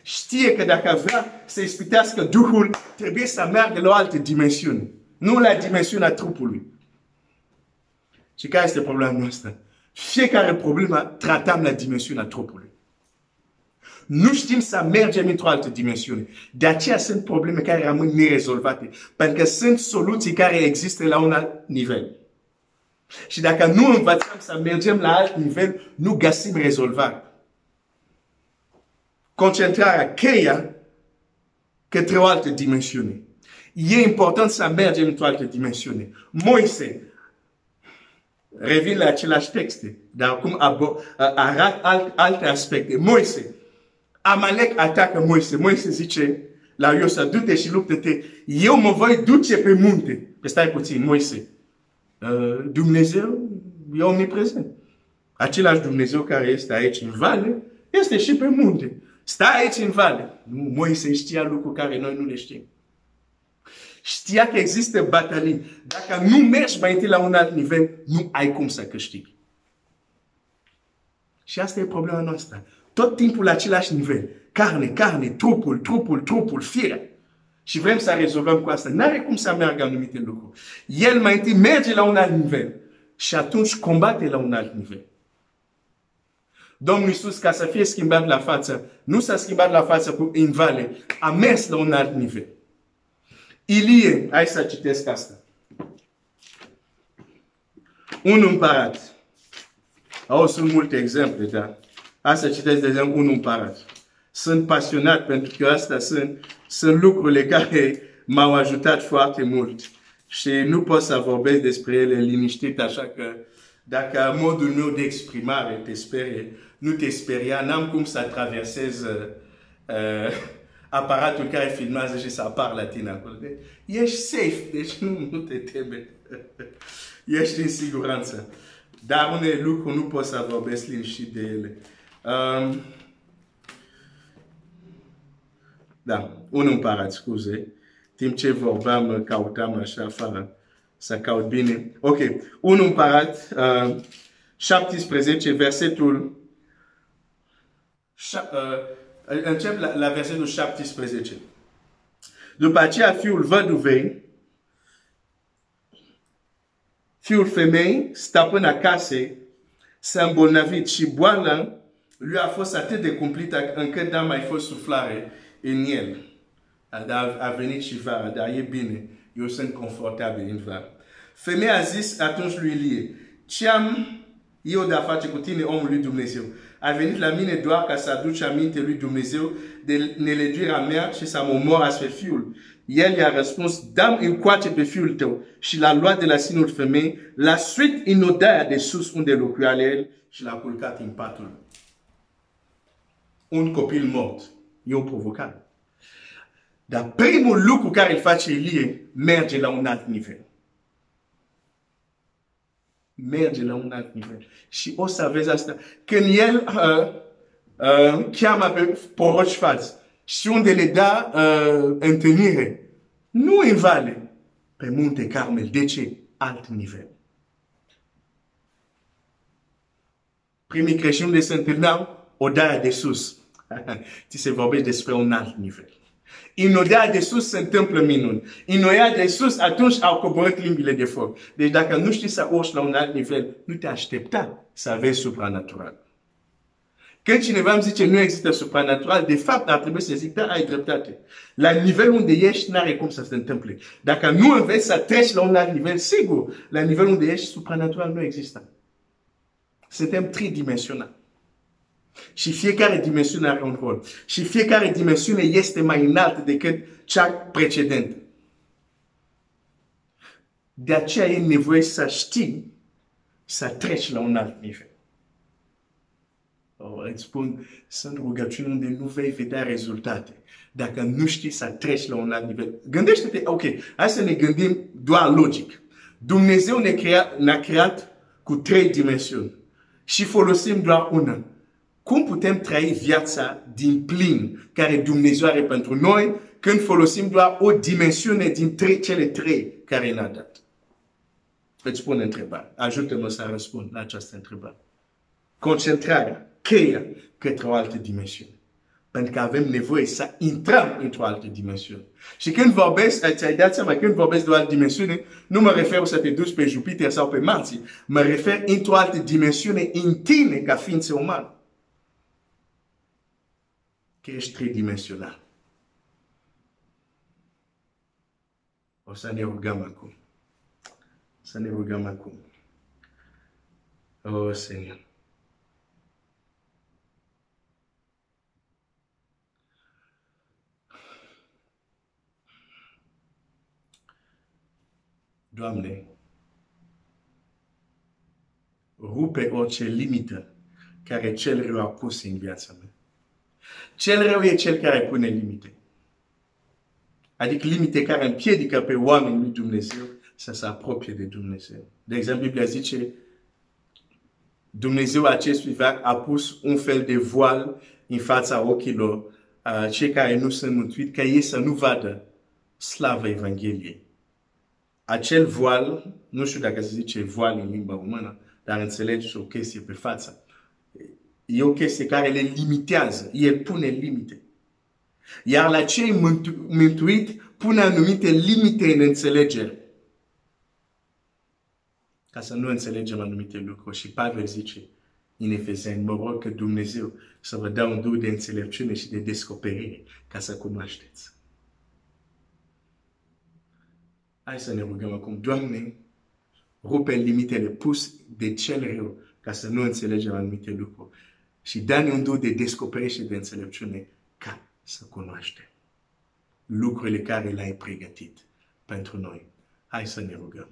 Știe că dacă vrea să ispitească Duhul, trebuie să meargă la o altă dimensiune, nu la dimensiunea trupului. Și care este problema noastră? Fiecare problemă tratăm la dimensiunea trupului. Nu știm să mergem într-o altă dimensiune. De aceea sunt probleme care rămân nerezolvate. Pentru că sunt soluții care există la un alt nivel. Și dacă nu învățăm să mergem la alt nivel, nu găsim rezolvare. Concentrarea, cheia către o altă dimensiune. E important să mergem într-o altă dimensiune. Moise, revin la același texte, dar acum arată alte aspecte. Moise, Amalek atacă Moise. Moise zice la Iosua, du-te și luptă-te. Eu mă voi duce pe munte. Că stai puțin, Moise. Dumnezeu e omniprezent. Același Dumnezeu care este aici în vale, este și pe munte. Stai aici în vale. Moise știa lucruri care noi nu le știm. Știa că există batalii. Dacă nu mergi mai întâi la un alt nivel, nu ai cum să câștigi. Și asta e problema noastră. Tot timpul la același nivel. Carne, trupul, firea. Și vrem să rezolvăm cu asta. N-are cum să meargă anumite lucruri. El mai întâi merge la un alt nivel. Și atunci combate la un alt nivel. Domnul Iisus, ca să fie schimbat la față, nu s-a schimbat la față în vale, a mers la un alt nivel. Ilie, hai să citesc asta. Un împărat. Sunt multe exemple, dar hai să citesc de exemplu un împărat. Sunt pasionat pentru că astea sunt lucrurile care m-au ajutat foarte mult. Și nu pot să vorbesc despre ele liniștit, așa că dacă modul meu de exprimare te sperie, nu te speria, n-am cum să traversez aparatul care filmează și să apar la tine acolo. Ești safe, deci nu te teme. Ești în siguranță. Dar unele lucruri nu pot să vorbesc liniștit de ele. Da, un împărat, scuze. Timp ce vorbeam, cautam așa afară să caut bine. Ok, un împărat, 17, versetul... încep la versetul 17. După aceea, fiul văduvei, fiul femei, stăpân acasă, s-a îmbolnăvit și boala lui a fost atât de cumplită încât n-a mai fost suflare în el. Dar a venit și vara, dar e bine, eu sunt confortabil în vara. Femeia a zis atunci lui Ilie, ce am eu de a face cu tine, omul lui Dumnezeu? A venit la mine doar ca să aduci aminte lui Dumnezeu de nelegiuirea mea și să mă omor astfel fiul. El i-a răspuns, dă-mi încoace pe fiul tău, și l-a luat de la sinul femei, l-a suit în odaia de sus unde locuia el și l-a culcat în patul. Un copil mort. E o provocare. Dar primul lucru care îl face Ilie, merge la un alt nivel. Merge la un alt nivel. Și o să vezi asta. Când el cheamă pe proroci falsi și unde le dă întâlnire, nu în vale, pe munte Carmel. De ce? Alt nivel. Primii creștini unde se întâlneau, odaia de sus. Ți se vorbește despre un alt nivel. În odaia de sus se întâmplă minuni. În odaia de sus atunci au coborât limbile de foc. Deci dacă nu știi să urci la un alt nivel, nu te aștepta să vezi supranatural. Când cineva îmi zice nu există supranatural, de fapt ar trebui să zic, da, ai dreptate. La nivelul unde ești, n-are cum să se întâmple. Dacă nu înveți să treci la un alt nivel, sigur, la nivelul unde ești, supranatural nu există. Suntem tridimensionali. Și fiecare dimensiune are un rol. Și fiecare dimensiune este mai înaltă decât cea precedentă. De aceea e nevoie să știi să treci la un alt nivel. Îți spun, sunt rugăciuni unde nu vei vedea rezultate. Dacă nu știi să treci la un alt nivel. Gândește-te, ok, hai să ne gândim doar logic. Dumnezeu ne-a creat cu 3 dimensiuni. Și folosim doar una. Cum putem trăi viața din plin care Dumnezeu are pentru noi când folosim doar o dimensiune din cele 3 care ne-a dat? Îți spun întrebare. Ajută-mă să răspund la această întrebare. Concentrarea, cheia către o altă dimensiune. Pentru că avem nevoie să intrăm într-o altă dimensiune. Și când vorbesc, ți-ai dat seama, când vorbesc de o altă dimensiune, nu mă refer să te duci pe Jupiter sau pe Marte. Mă refer într-o altă dimensiune în tine ca ființă umană. Că ești tridimensional. O să ne rugăm acum. Să ne rugăm acum. Oh, Seigneur. Doamne, rupe orice limită care cel rău a pus în viața mea. Cel rău e cel care pune limite. Adică limite care împiedică pe oamenii lui Dumnezeu să se apropie de Dumnezeu. De exemplu, Biblia zice, Dumnezeu acestui veac a pus un fel de voal în fața ochilor cei care nu sunt mântuiți, ca ei să nu vadă slava Evangheliei. Acel voal, nu știu dacă se zice voal în limba umană, dar înțelegi o chestie pe față. E o chestie care le limitează, el pune limite. Iar la cei mântuit pune anumite limite în înțelegere. Ca să nu înțelegem anumite lucruri. Și Pavel zice în Efeseni, mă rog că Dumnezeu să vă dea un dur de înțelepciune și de descoperire ca să cunoașteți. Hai să ne rugăm acum. Doamne, rupe limitele pus de cel rău ca să nu înțelegem anumite lucruri. Și dă-ne un dur de descoperire și de înțelepciune ca să cunoaștem lucrurile care le-ai pregătit pentru noi. Hai să ne rugăm.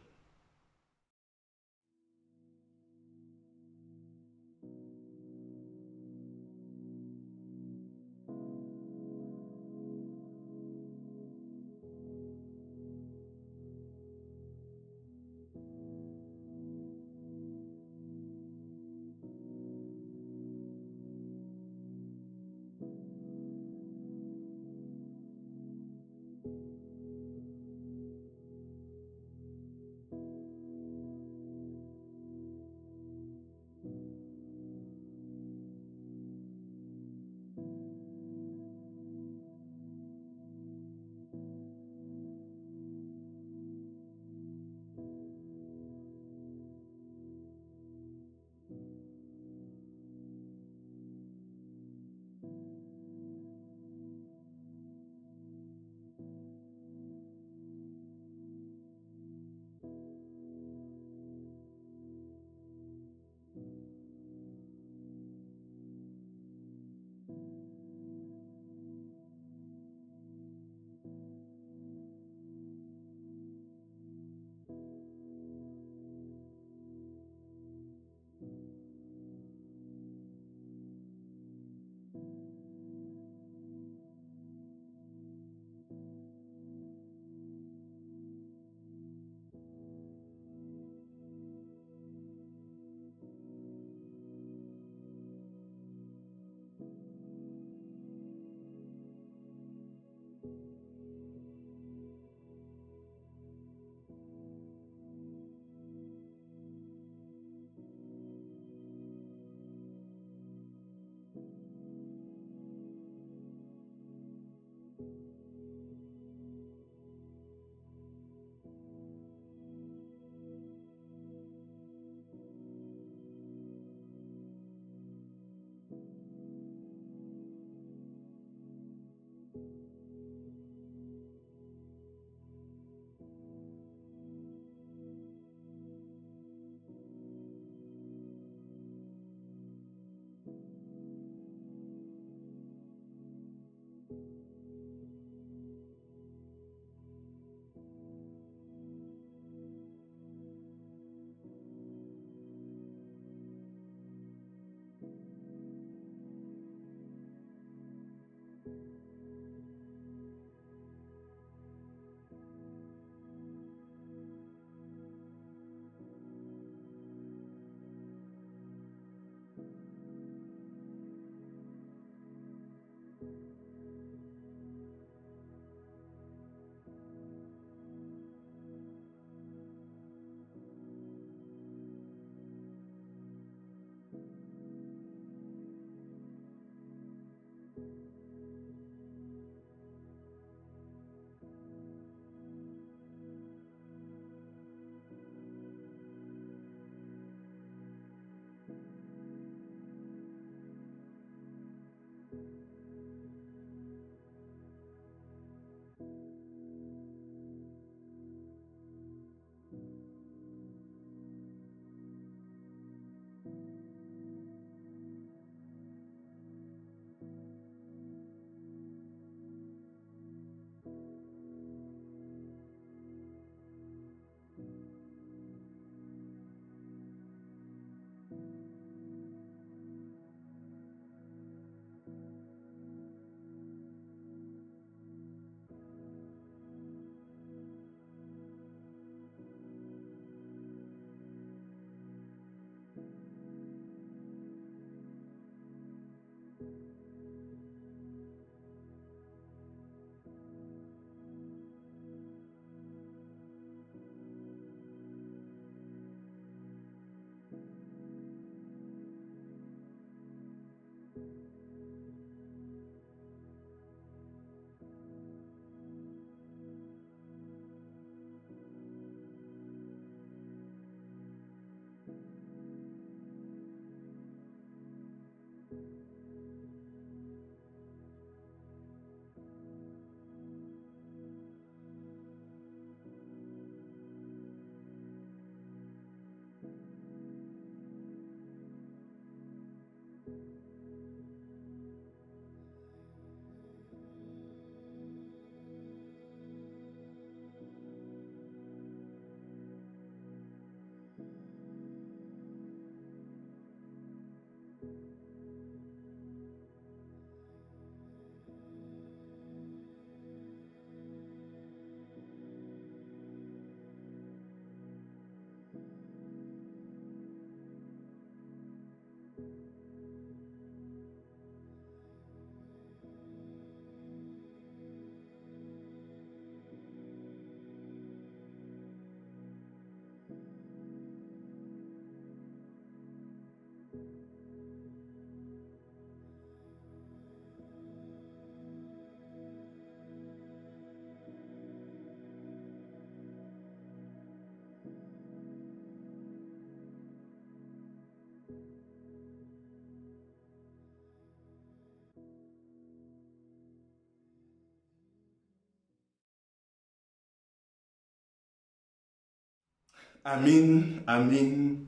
Amin, amin,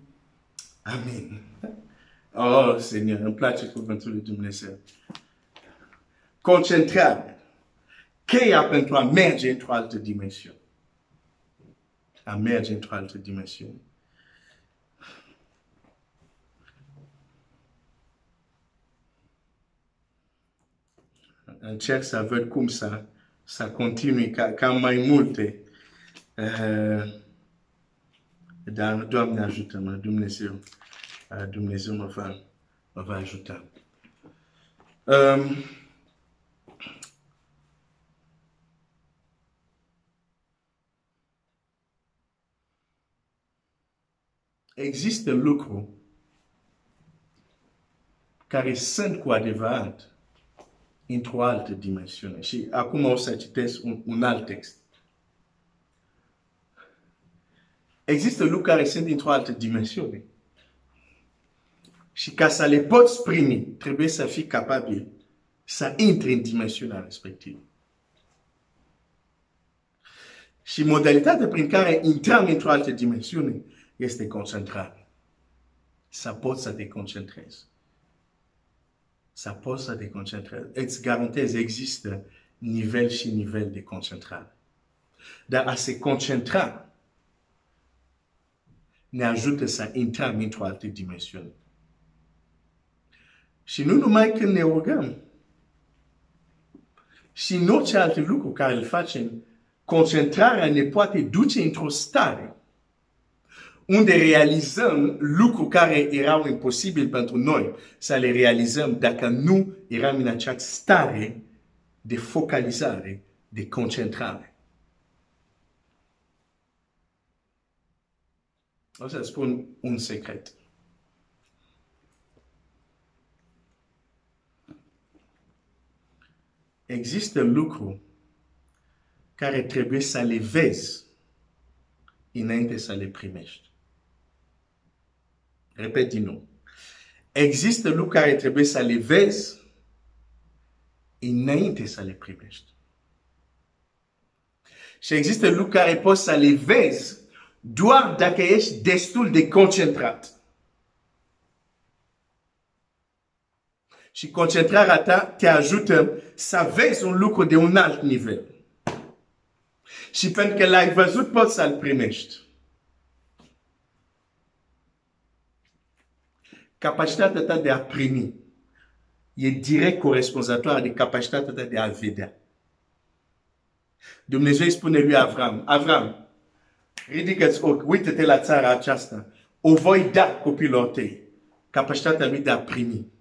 amin. Oh, Seigneur, îmi place cuvântul lui Dumnezeu. Concentrare. Cheia pentru a merge într-o altă dimensiune. A merge într-o altă dimensiune. Încerc să văd cum să continui ca mai multe. Dar, Doamne, ajută-mă, Dumnezeu mă va ajuta. Există lucruri care sunt cu adevărat într-o altă dimensiune. Și acum o să citesc un alt text. Există lucruri care sunt într-o altă dimensiune. Și ca să le poți primi, trebuie să fii capabil să intri în dimensiunea respectivă. Și modalitatea prin care intrăm într-o altă dimensiune este concentrare. Să poți să te concentrezi. Să poți să te concentrezi. Îți garantez, există nivel și nivel de concentrare. Dar a se concentra ne ajută să intrăm într-o altă dimensiune. Și nu numai când ne rugăm, și în orice alte lucruri care îl facem, concentrarea ne poate duce într-o stare unde realizăm lucruri care erau imposibile pentru noi să le realizăm dacă nu eram în această stare de focalizare, de concentrare. O să spun un secret. Există lucruri care trebuie să le vezi înainte să le primești. Repet din nou. Există lucruri care trebuie să le vezi înainte să le primești. Și există lucruri care poți să le vezi doar dacă ești destul de concentrat. Și concentrarea ta te ajută să vezi un lucru de un alt nivel. Și pentru că l-ai văzut, poți să-l primești. Capacitatea ta de a primi e direct corespunzătoare de capacitatea ta de a vedea. Dumnezeu îi spune lui Avram, Avram, ridică-ți ochi, uită-te la țara aceasta, o voi da copilor tăi. Capacitatea lui de a primi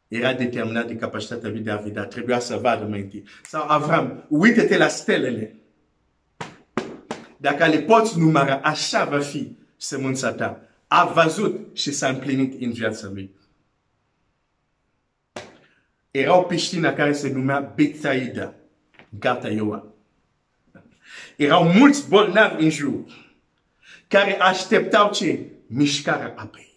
era determinat de capacitatea lui de a vedea. Trebuia să vadă mai întâi. Sau Avram, uită-te la stelele. Dacă le poți număra, așa va fi sămânța ta. A văzut și s-a împlinit în viața lui. Era o piscină care se numea Betsaida, în cartea Ioan. Erau mulți bolnavi în jur, care așteptau ce? Mișcarea apei.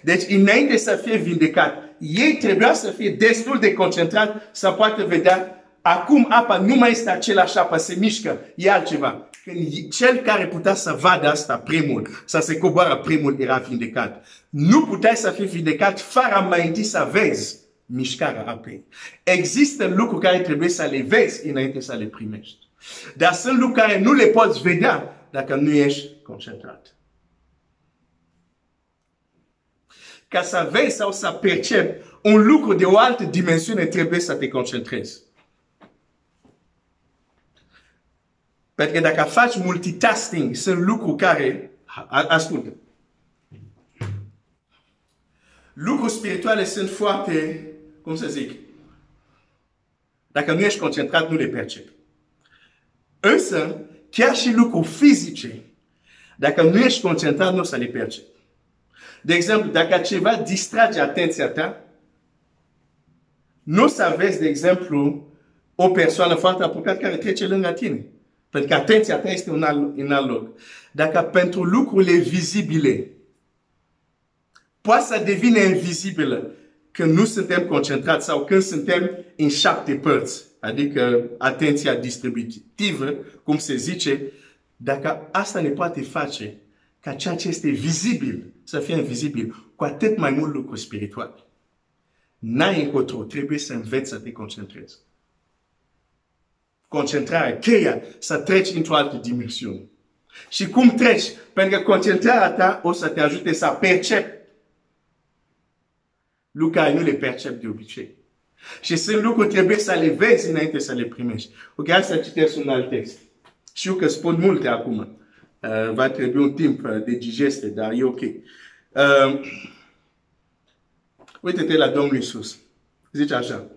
Deci, înainte să fie vindecat, ei trebuia să fie destul de concentrat să poată vedea acum apa nu mai este același apă, se mișcă, e altceva. Când cel care putea să vadă asta primul, să se coboară primul, era vindecat. Nu puteai să fii vindecat fără mai întâi să vezi mișcarea apei. Există lucruri care trebuie să le vezi înainte să le primești. Dar sunt lucruri care nu le poți vedea dacă nu ești concentrat. Ca să vezi sau să percepi un lucru de o altă dimensiune, trebuie să te concentrezi. Pentru că dacă faci multitasking, sunt lucruri care... Ascultă. Lucruri spirituale sunt foarte... Cum să zic? Dacă nu ești concentrat, nu le percepi. Însă, chiar și lucruri fizice, dacă nu ești concentrat, nu o să le percepi. De exemplu, dacă ceva distrage atenția ta, nu o să vezi, de exemplu, o persoană foarte apropiată care trece lângă tine. Pentru că atenția ta este în alt loc. Dacă pentru lucrurile vizibile poate să devină invizibilă când nu suntem concentrați sau când suntem în 7 părți, adică atenția distributivă, cum se zice, Dacă asta ne poate face ca ceea ce este vizibil să fie invizibil, cu atât mai mult lucru spiritual. N-ai încotro, trebuie să înveți să te concentrezi. Concentrarea, cheia, să treci într-o altă dimensiune. Și cum treci? Pentru că concentrarea ta o să te ajute să percepi lucruri care nu le percep de obicei. Și sunt lucruri trebuie să le vezi înainte să le primești. Ok, hai să citesc un alt text. Știu că spun multe acum. Va trebui un timp de digeste, dar e ok. Uite-te la Domnul Iisus. Zice așa.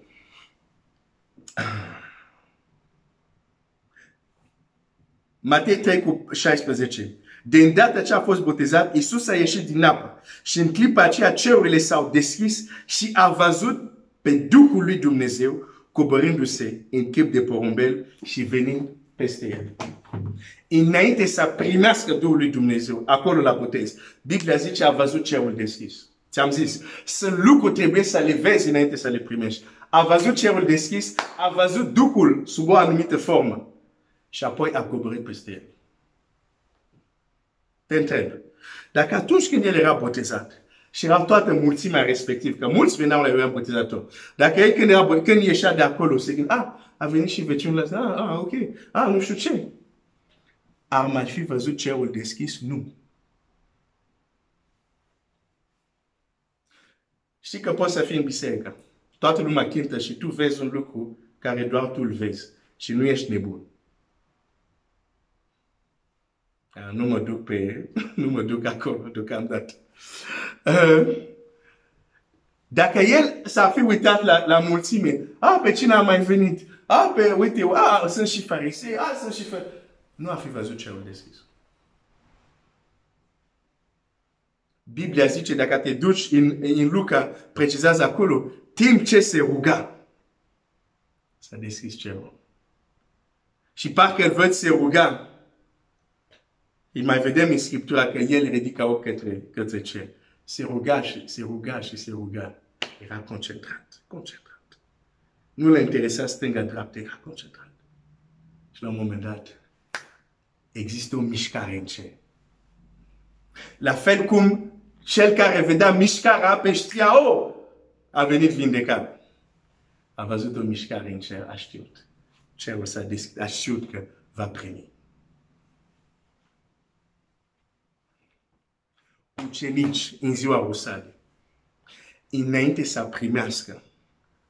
Matei 3:16. De îndată ce a fost botezat, Iisus a ieșit din apă și în clipa aceea cerurile s-au deschis și a văzut pe Duhul lui Dumnezeu coborându-se în chip de porumbel și venind peste el. Înainte să primească Duhul lui Dumnezeu, acolo la botez, Biblia zice a văzut cerul deschis. Ți-am zis, sunt lucruri trebuie să le vezi înainte să le primești. A văzut cerul deschis, a văzut Duhul sub o anumită formă și apoi a coborât peste el. Te întreb, dacă atunci când el era botezat și era toată mulțimea respectiv, că mulți veneau la Ioan Botezator, dacă el când ieșea de acolo, se gândea, a venit și vecinul ăsta, ok, nu știu ce. Ar mai fi văzut cerul deschis? Nu. Știi că poți să fii în biserică. Toată lumea cântă și tu vezi un lucru care doar tu îl vezi și nu ești nebun. Nu mă duc acolo deocamdată. Dacă el s-a fi uitat la mulțime, pe cine a mai venit? Uite, sunt și farisei, sunt și nu a fi văzut cerul deschis. Biblia zice, dacă te duci în Luca, precizează acolo, timp ce se ruga, s-a deschis cerul. Și parcă îl văd se ruga, îl mai vedem în Scriptura că el ridică ochii către cer. Se ruga și se ruga și se ruga. Era concentrat. Nu le interesa stânga-dreapta, era concentrat. Și la un moment dat, există o mișcare în cer. La fel cum cel care vedea mișcarea pe știa, a venit vindecat. A văzut o mișcare în cer, a știut. Cerul s-a deschis, a știut că va primi. Ucenici în ziua Rusalii, înainte să primească,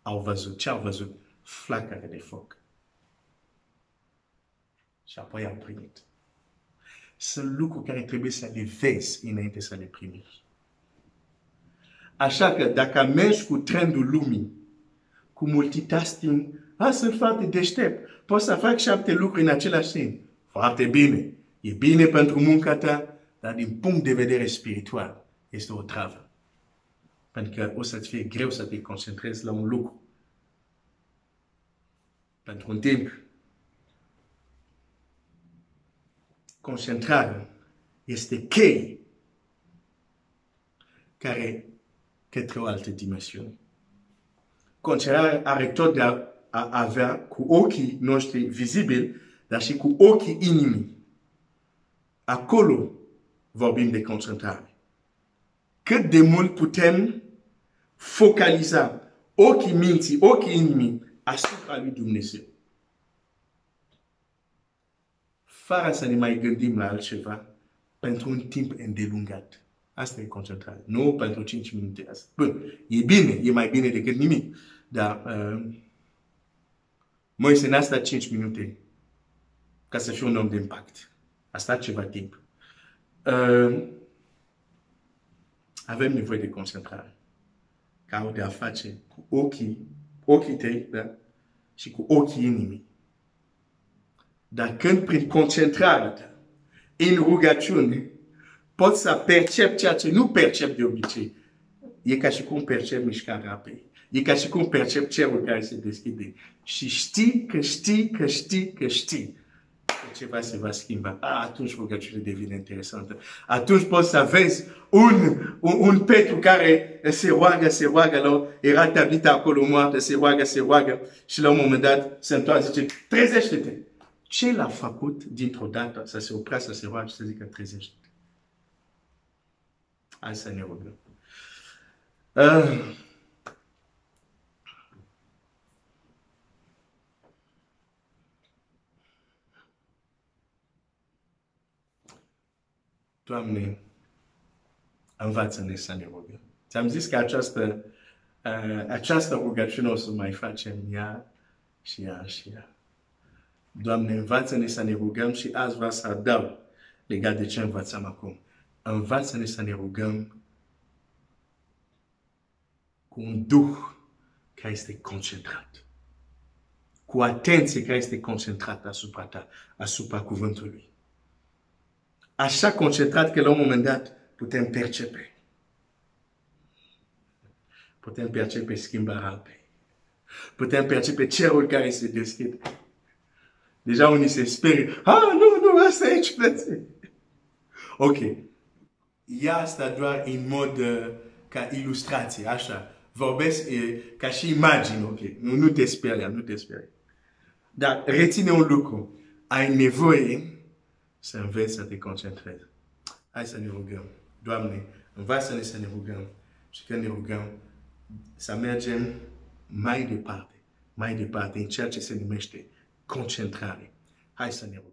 au văzut. Ce au văzut? Flacăre de foc. Și apoi au primit. Sunt lucruri care trebuie să le vezi înainte să le primești. Așa că dacă mergi cu trendul lumii, cu multitasking, sunt foarte deștept. Poți să fac 7 lucruri în același timp. Foarte bine. E bine pentru munca ta, dar din punct de vedere spiritual, este o travă. Pentru că o să-ți fie greu să te concentrezi la un lucru. Pentru un timp, concentrarea este cheie care către o altă dimensiune. Concentrarea are tot de a avea cu ochii noștri vizibili, dar și cu ochii inimii. Acolo vorbim de concentrare. Cât de mult putem focaliza ochii minții, ochii inimii asupra lui Dumnezeu. Fără să ne mai gândim la altceva pentru un timp îndelungat. Asta e concentrare. Nu pentru 5 minute. Asta. Bun, e bine, e mai bine decât nimic. Dar Moise n-a stat 5 minute ca să fie un om de impact. A stat ceva timp. Avem nevoie de concentrare. Ca au de a face cu ochii tăi, da? Și cu ochii inimii. Dar când prin concentrarea ta, în rugăciune, poți să percepi ceea ce nu percepi de obicei. E ca și cum percepi mișcarea apei. E ca și cum percepi cerul care se deschide. Și știi că ceva se va schimba. Atunci rugăciunea devine interesantă. Atunci poți să vezi un Petru care se roagă, era Tabita acolo moartă, se roagă și la un moment dat se întoarce, zice, trezește-te. ce l-a făcut dintr-o dată să se oprească, să se roage, să zică trezește. Hai să ne rugăm. Doamne, învață-ne să ne rugăm. Ți-am zis că această rugăciune o să mai facem ea și ea și ea. Doamne, învață-ne să ne rugăm și azi vreau să adaug legat de ce învățăm acum. Învață-ne să ne rugăm cu un duh care este concentrat. Cu atenție care este concentrată asupra ta, asupra cuvântului. Așa concentrat că la un moment dat putem percepe. Putem percepe schimbarea apei. Putem percepe cerul care se deschide. Deja unii se sperie. Nu, asta e ciudăție. Ok. Ia asta doar în mod ca ilustrație, așa. Vorbesc ca și imagine, ok. Nu te speria, nu te speria. Dar reține un lucru. Ai nevoie să înveți să te concentrezi. Hai să ne rugăm. Doamne, învață-ne să ne rugăm. Și când ne rugăm, să mergem mai departe, în ceea ce se numește concentrare. Hai să ne rugăm.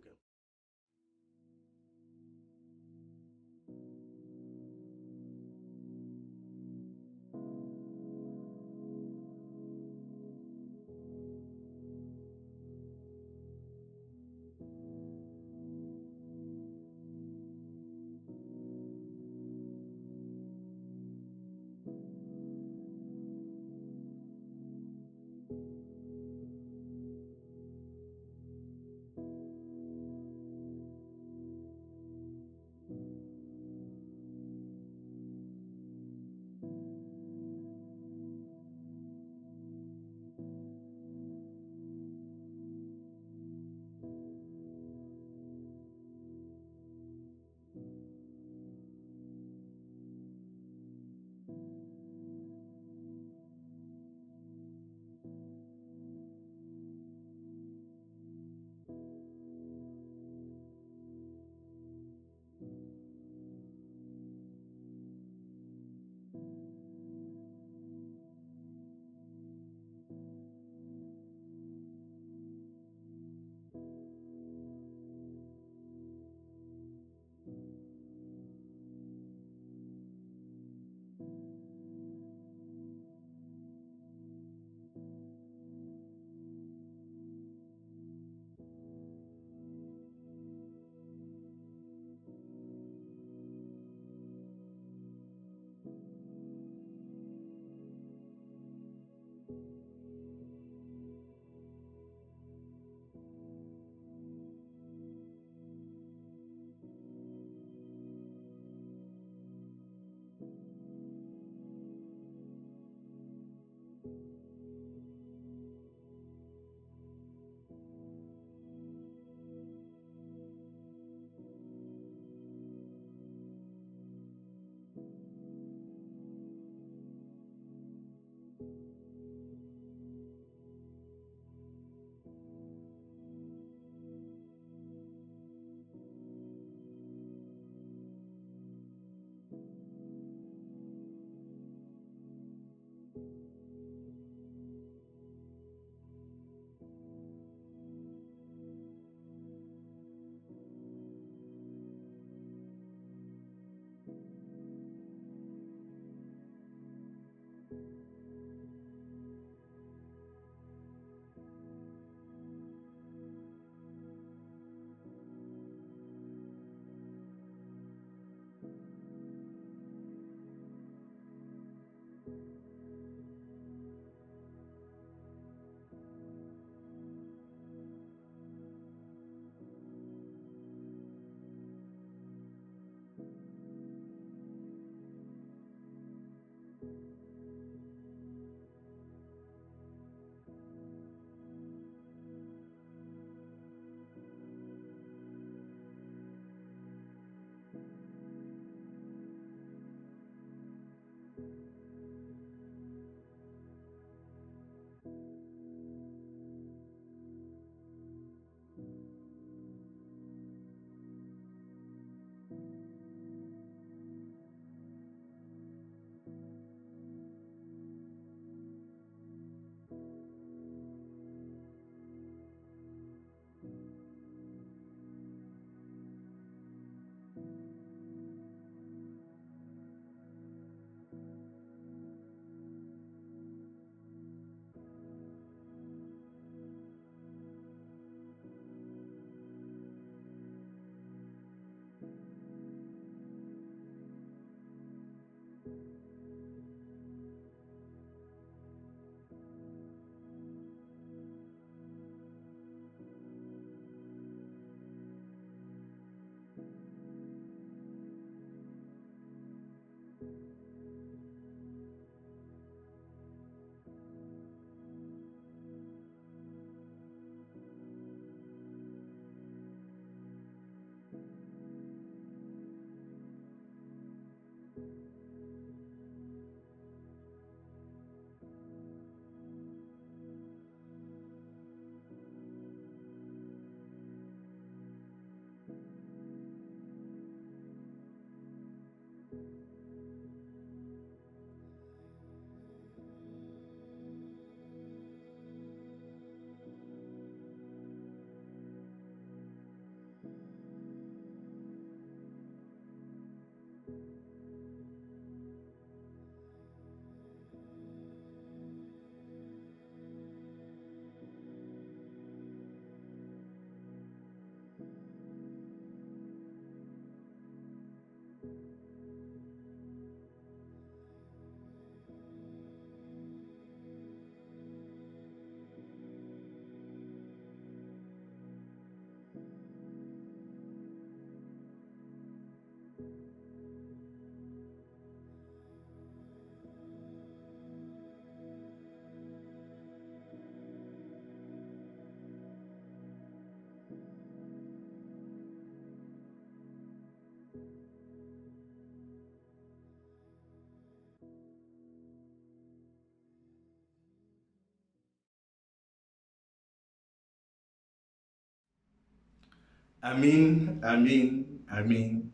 Amin, amin, amin,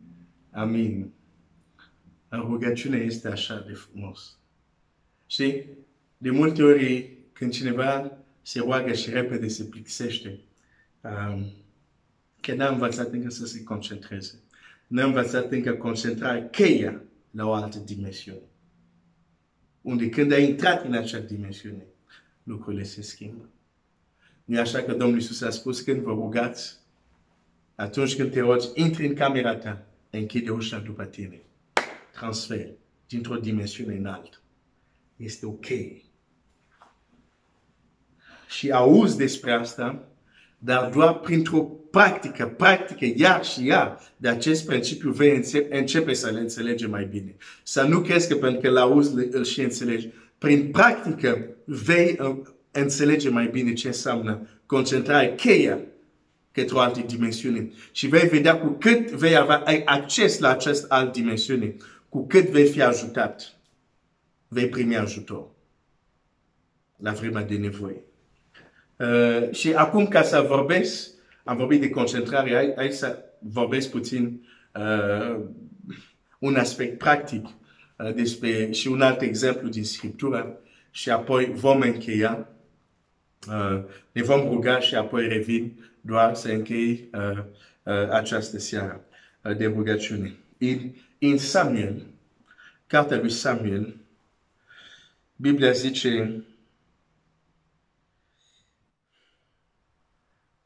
amin. Rugăciunea este așa de frumos. Și de multe ori când cineva se roagă și repede se plictisește, că n-a învățat încă să se concentreze. N-a învățat încă concentrarea cheia la o altă dimensiune. Unde când ai intrat în acea dimensiune, lucrurile se schimbă. Nu e așa că Domnul Iisus a spus, când vă rugați, atunci când te rogi, intri în camera ta, închide ușa după tine. Transfer dintr-o dimensiune în altă. Este ok. Și auzi despre asta, dar doar printr-o practică iar și iar de acest principiu vei începe să le înțelege mai bine. Să nu crezi că pentru că l-auzi îl și înțelegi. Prin practică vei înțelege mai bine ce înseamnă concentrare cheia către o altă dimensiune. Și vei vedea cu cât vei avea acces la această altă dimensiune, cu cât vei fi ajutat, vei primi ajutor la vremea de nevoie. Și acum ca să vorbesc, am vorbit de concentrare, hai să vorbesc puțin un aspect practic despre și un alt exemplu din Scriptură și apoi vom încheia. Ne vom ruga și apoi revin doar să închei această seară de rugăciune. În Samuel, cartea lui Samuel, Biblia zice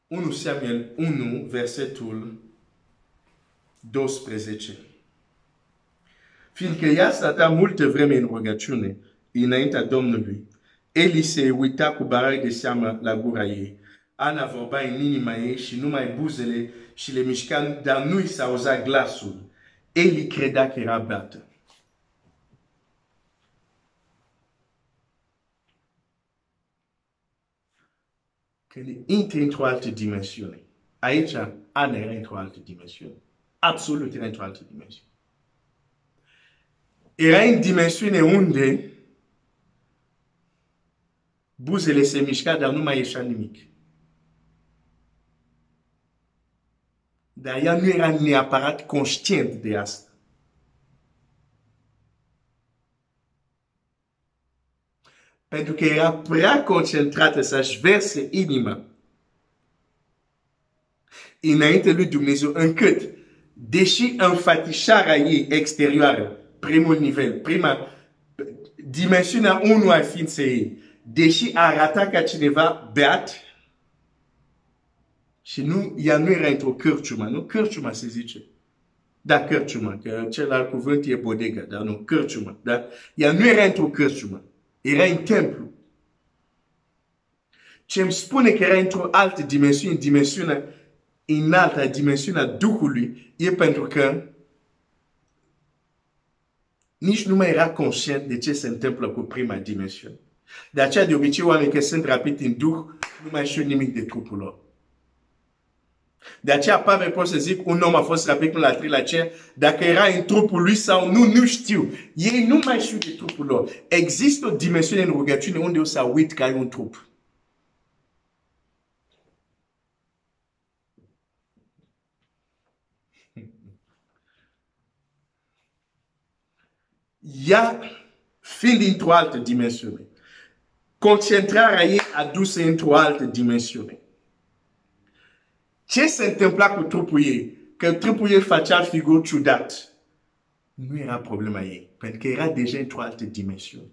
1 Samuel 1, versetul 12. Fiindcă ea stătea multă vreme în rugăciune înaintea Domnului, Eli se uita cu bărai de seamă la gura ei. Ana vorba în inima ei și numai buzele și le mișca, dar nu-i s-auzea glasul. Eli credea că era beată. Când intri într-o altă dimensiune, aici Ana era într-o altă dimensiune. Absolut era într-o altă dimensiune. Era în dimensiune unde buzele se mișca, dar nu mai ieșea nimic. Dar ea nu era neapărat conștient de asta. Pentru că era prea concentrată să-și verse inima înainte lui Dumnezeu, încât, deși înfățișarea ei exterioară, primul nivel, prima dimensiunea 1 a ființei ei, deși arata ca cineva beat, și ea nu era într-o cârciumă, nu? Cârciuma se zice. da cărciumă, că celălalt cuvânt e bodegă, dar nu, cărciumă. Da? Ea nu era într-o cărciumă, era în templu. Ce îmi spune că era într-o altă dimensiune, dimensiunea înaltă, dimensiunea Duhului, e pentru că nici nu mai era conștient de ce se întâmplă cu prima dimensiune. De aceea, de obicei, oamenii care sunt rapizi în Duh, nu mai știu nimic de trupul lor. De aceea, Pavel pot să zic, un om a fost rapid până la treilea cer, dacă era în trupul lui sau nu, nu știu. Ei nu mai știu de trupul lor. Există o dimensiune în rugăciune unde o să uit că ai un trup. Ea fiind într-o altă dimensiune. Concentrarea ei adusă într-o altă dimensiune. Ce se întâmpla cu trupul ei? Că trupul ei facea figuri ciudat. Nu era problema ei, pentru că era deja într-o altă dimensiune.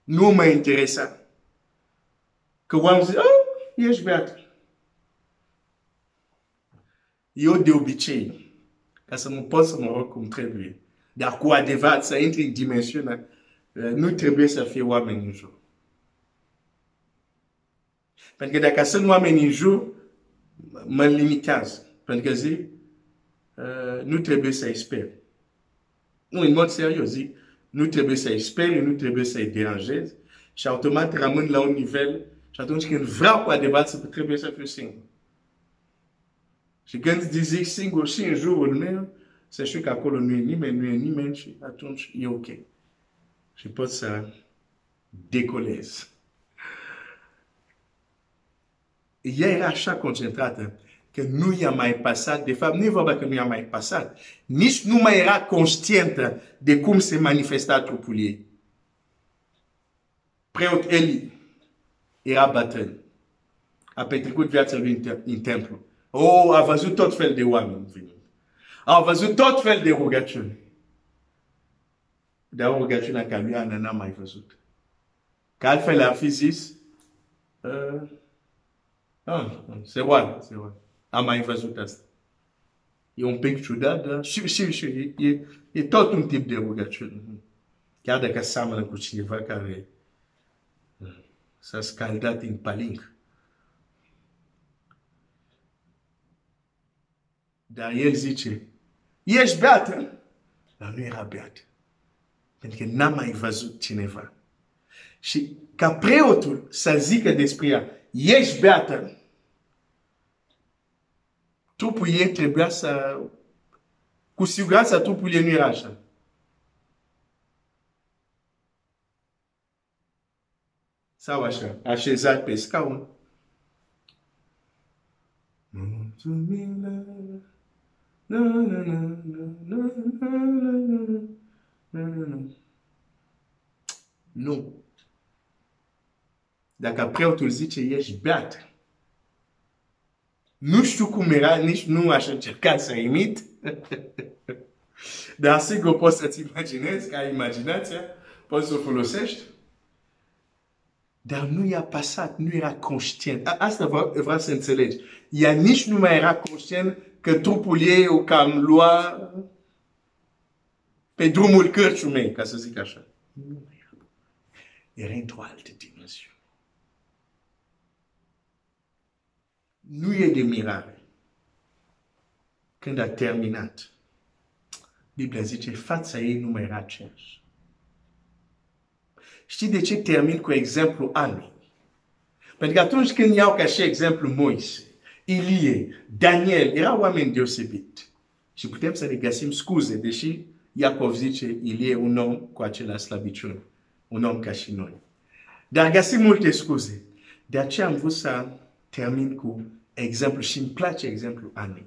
Nu mă interesa. Că oamenii zic, oh, ești beat. Eu de obicei, ca să mă pot să mă rog cum trebuie, dar cu adevărat să intri în dimensiunea, nu trebuie să fie oameni în jur. Pentru că dacă sunt oameni în jur, mă limitează. Pentru că zic, nu trebuie să-i speri. Nu, în mod serios, zic, nu trebuie să-i speri, nu trebuie să-i deranjezi și automat rămân la un nivel și atunci când vreau cu adevărat să trebuie să fiu singur. Și când zic singur și în jurul meu, să știu că acolo nu e nimeni și atunci e ok. Și pot să decolez. Ea era așa concentrată că nu i-a mai pasat, de fapt nu e vorba că nu i-a mai pasat, nici nu mai era conștientă de cum se manifesta trupul ei. Preot Eli era bătrân. A petrecut viața lui în templu. Oh, a văzut tot fel de oameni venind. A văzut tot fel de rugăciuni. Dar o rugăciune ca lui Ana n-a mai văzut. Că altfel ar fi zis, se oare. Am mai văzut asta. E un pic ciudat, dar și e tot un tip de rugăciune. Chiar dacă seamănă cu cineva care s-a scaldat în palink. Dar el zice, ești beată? Dar nu era beată. Pentru că n-a mai văzut cineva. Și ca preotul să zică despre ea, ești beată, trupul ei trebuia să... Cu siguranță trupul ei nu era așa. Sau așa, așezat pe scaun. Nu. Dacă preotul zice, ești beat. Nu știu cum era, nici nu aș încerca să imit. Dar sigur poți să-ți imaginezi, că ai imaginația, poți să o folosești. Dar nu i-a pasat, nu era conștient. Asta vreau să înțelegi. Ea nici nu mai era conștient că trupul ei o cam lua pe drumul cărciumei, ca să zic așa. Nu era. Era într-o altă dimensiune. Nu e de mirare. Când a terminat, Biblia zice, fața ei nu mai era aceeași. Știi de ce termin cu exemplu Anei? Pentru că atunci când iau ca și exemplu Moise, Ilie, Daniel, erau oameni deosebit. Și putem să ne găsim scuze, deși Iacov zice, Ilie e un om cu aceleași slăbiciuni. Un om ca și noi. Dar găsim multe scuze. De aceea am vrut să termin cu exemplu și îmi place exemplu Anei.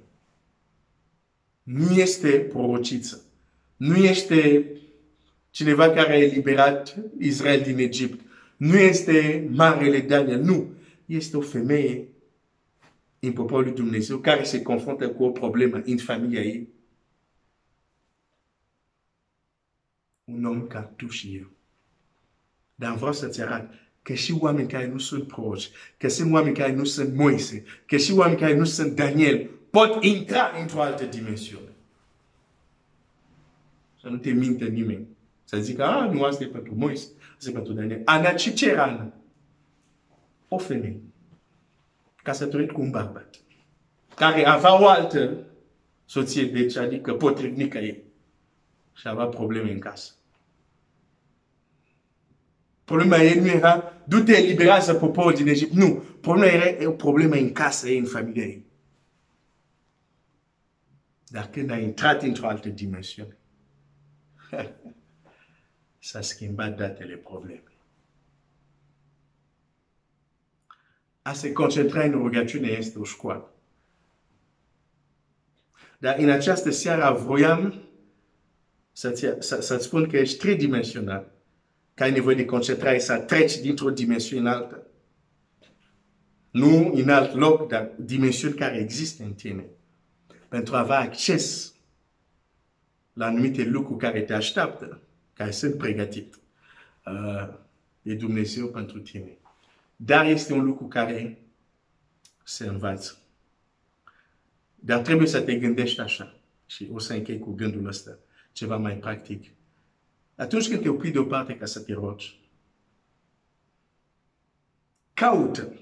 Nu este prorociță. Nu este cineva care a eliberat Israel din Egipt. Nu este marele Daniel. Nu. Este o femeie în poporul lui Dumnezeu care se confruntă cu o problemă în familia ei. Un om ca tu și eu. Dar vreau să-ți arăt că și oameni care nu sunt proroci, că și oameni care nu sunt Moise, că și oameni care nu sunt Daniel, pot intra într-o altă dimensiune. să nu te minte nimeni. Să zică, nu, asta e pentru Moise, asta e pentru Daniel. Ana Ciceran, o femeie, căsătorit cu un bărbat, care avea o altă soție, deci adică potrivnică ei, și avea probleme în casă. Problema ei nu era, du-te, eliberează poporul din Egipt. Nu, problema era o problemă în casă ei, în familia ei. Dar când a intrat într-o altă dimensiune, s-a schimbat datele problemei. A se concentra în rugăciune este o școală. Dar în această seară voiam să-ți spun că ești tridimensional, că ai nevoie de concentrare să treci dintr-o dimensiune în altă. Nu în alt loc, dar dimensiuni care există în tine. Pentru a avea acces la anumite lucruri care te așteaptă, care sunt pregătite. E Dumnezeu pentru tine. Dar este un lucru care se învață. Dar trebuie să te gândești așa. Și o să închei cu gândul ăsta, ceva mai practic. Atunci când te opri deoparte ca să te rogi, caută.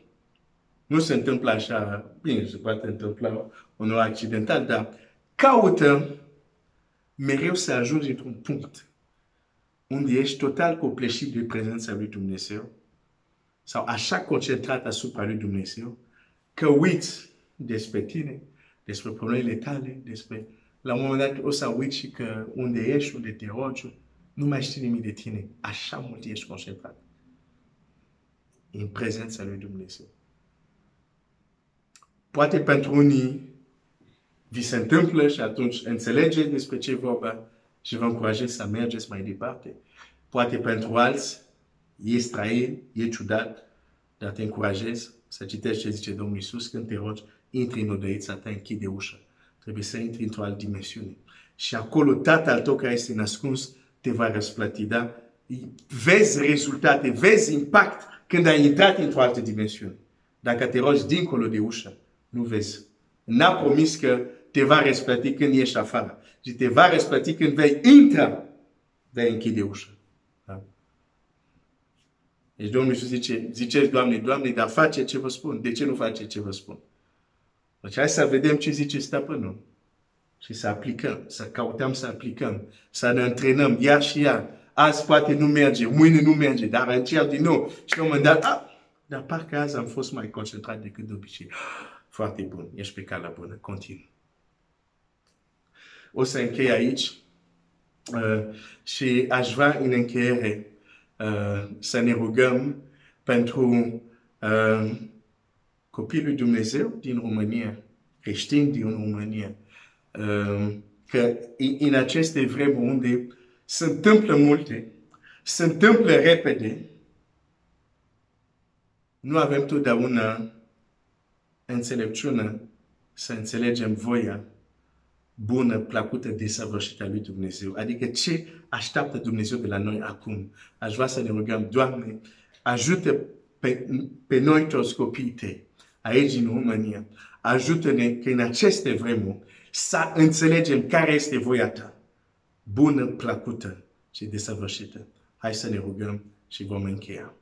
Nu se întâmplă așa, bine, se poate întâmpla unul accidental, dar caută mereu să ajungi într-un punct unde ești total copleșit de prezența lui Dumnezeu sau așa concentrat asupra lui Dumnezeu că uiți despre tine, despre problemele tale, despre... La un moment dat o să uiți și că unde ești, unde te rogi, nu mai știi nimic de tine. Așa mult ești concentrat în prezența lui Dumnezeu. Poate pentru unii vi se întâmplă și atunci înțelegeți despre ce vorba și vă încurajez să mergeți mai departe. Poate pentru alții e străin, e ciudat, dar te încurajez să citești ce zice Domnul Iisus când te rogi, intri în odăița ta, închide ușa. Trebuie să intri într-o altă dimensiune. Și acolo Tatăl tău care este nascuns te va răsplăti, da? Vezi rezultate, vezi impact când ai intrat într-o altă dimensiune. Dacă te rogi dincolo de ușă, nu vezi. N-a promis că te va răsplăti când ești afară. Și te va răsplăti când vei intra, vei închide ușa. Da? Deci Domnul Iisus ziceți, Doamne, Doamne, dar face ce vă spun. De ce nu face ce vă spun? Deci hai să vedem ce zice stăpânul. Și să aplicăm, să căutăm să aplicăm, să ne antrenăm iar și iar. Azi poate nu merge, mâine nu merge, dar încerc din nou. Și la un moment dat, dar parcă azi am fost mai concentrat decât de obicei. Foarte bun, ești pe calea bună, continuu. O să închei aici și aș vrea în încheiere să ne rugăm pentru copiii lui Dumnezeu din România, creștini din România, că în aceste vremuri unde se întâmplă multe, se întâmplă repede, nu avem totdeauna înțelepciune să înțelegem voia bună, plăcută, desăvârșită a lui Dumnezeu. Adică ce așteaptă Dumnezeu de la noi acum. Aș vrea să ne rugăm, Doamne, ajută pe noi toți copiii tăi, aici în România. Ajută-ne că în aceste vremuri să înțelegem care este voia ta, bună, plăcută și desăvârșită. Hai să ne rugăm și vom încheia.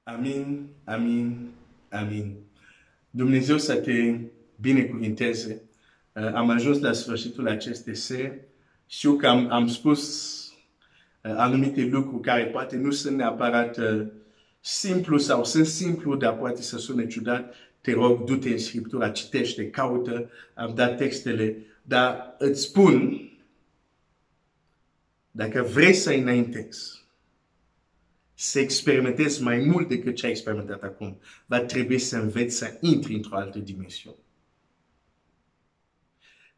Amin, amin, amin. Dumnezeu să te binecuvinteze. Am ajuns la sfârșitul acestei serii. Știu că am spus anumite lucruri care poate nu sunt neapărat simplu sau sunt simplu, dar poate să sune ciudat. Te rog, du-te în Scriptura, citește, caută, am dat textele, dar îți spun, dacă vrei să înaintezi, să experimentezi mai mult decât ce ai experimentat acum, va trebui să înveți să intri într-o altă dimensiune.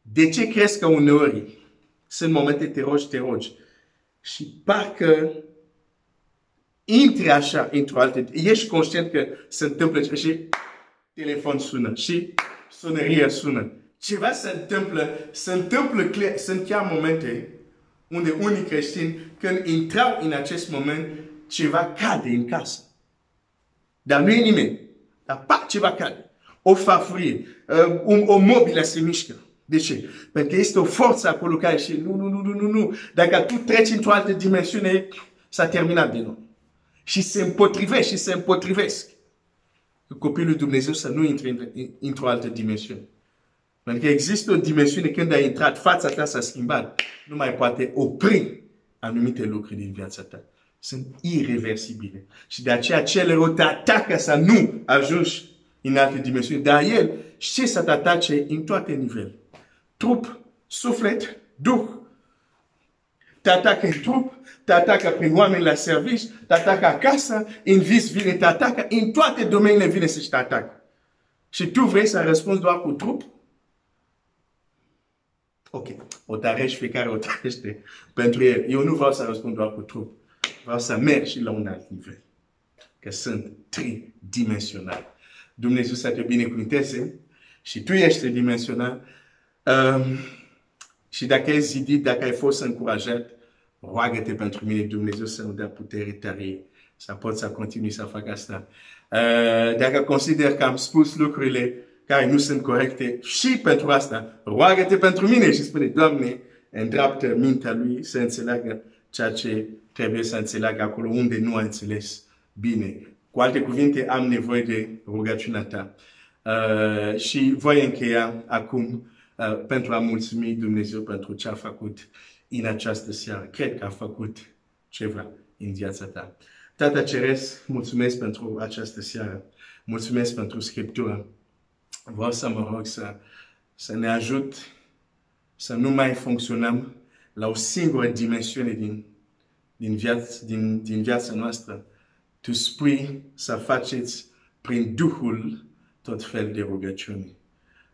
De ce crezi că uneori sunt momente te rogi și parcă intri așa într-o altă, ești conștient că se întâmplă și telefon sună și soneria sună. Ceva se întâmplă clar, sunt chiar momente unde unii creștini, când intrau în acest moment, ceva cade în casă. Dar nu e nimeni. Dar pac, ceva cade. O farfurie, o mobilă se mișcă. De ce? Pentru că este o forță acolo care și nu. Dacă tu treci într-o altă dimensiune, s-a terminat de nou. Și se împotrivesc. Copilul lui Dumnezeu să nu intre într-o altă dimensiune. Pentru că există o dimensiune când ai intrat, fața ta s-a schimbat. Nu mai poate opri anumite lucruri din viața ta. Sunt irreversibile. Și de aceea cel rău te atacă să nu ajungi în alte dimensiuni. Dar el știe să te atace în toate nivelele. Trup, suflet, duh. Te atacă în trup, te atacă prin oameni la servici, te atacă acasă, în vis vine, te atacă, în toate domeniile vine să te atacă. Și tu vrei să răspunzi doar cu trup? Ok, o tarești, fiecare o tarește pentru el. Eu nu vreau să răspund doar cu trup. Vreau să merg și la un alt nivel. Că sunt tridimensional. Dumnezeu să te binecuvânteze și tu ești tridimensional. Și dacă ai zidit, dacă ai fost încurajat, roagă-te pentru mine, Dumnezeu să-mi dea putere tare, să pot să continui să fac asta. Dacă consider că am spus lucrurile care nu sunt corecte și pentru asta, roagă-te pentru mine și spune, Doamne, îndreaptă mintea lui să înțeleagă ceea ce trebuie să înțeleagă acolo unde nu a înțeles bine. Cu alte cuvinte, am nevoie de rugăciunea ta. Și voi încheia acum pentru a mulțumi Dumnezeu pentru ce a făcut în această seară. Cred că a făcut ceva în viața ta. Tată Ceresc, mulțumesc pentru această seară. Mulțumesc pentru Scriptură. Vreau să mă rog să ne ajut să nu mai funcționăm la o singură dimensiune din viața noastră. Tu spui să faceți prin Duhul tot fel de rugăciuni.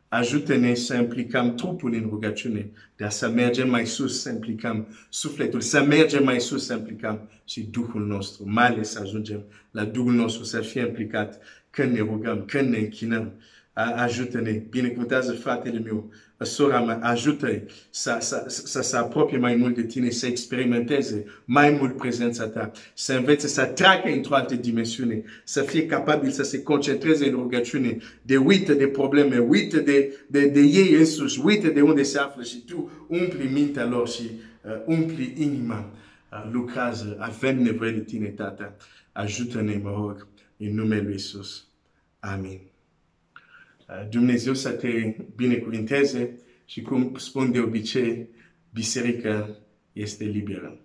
Ajută-ne să implicăm trupul în rugăciune, dar să mergem mai sus, să implicăm sufletul, să mergem mai sus, să implicăm și Duhul nostru, mai ales să ajungem la Duhul nostru să fie implicat când ne rugăm, când ne închinăm. Ajută-ne, binecuvântează fratele meu, sora mea, ajută-i să se apropie mai mult de tine, să experimenteze mai mult prezența ta, să învețe să treacă într-o altă dimensiune, să fie capabil să se concentreze în rugăciune, de uită de probleme, uită de ei însuși, uită de unde se află și tu umpli mintea lor și umpli inima, lucrează, avem nevoie de tine, Tată, ajută-ne, mă rog, în numele lui Iisus. Amin. Dumnezeu să te binecuvinteze și cum spun de obicei, biserica este liberă.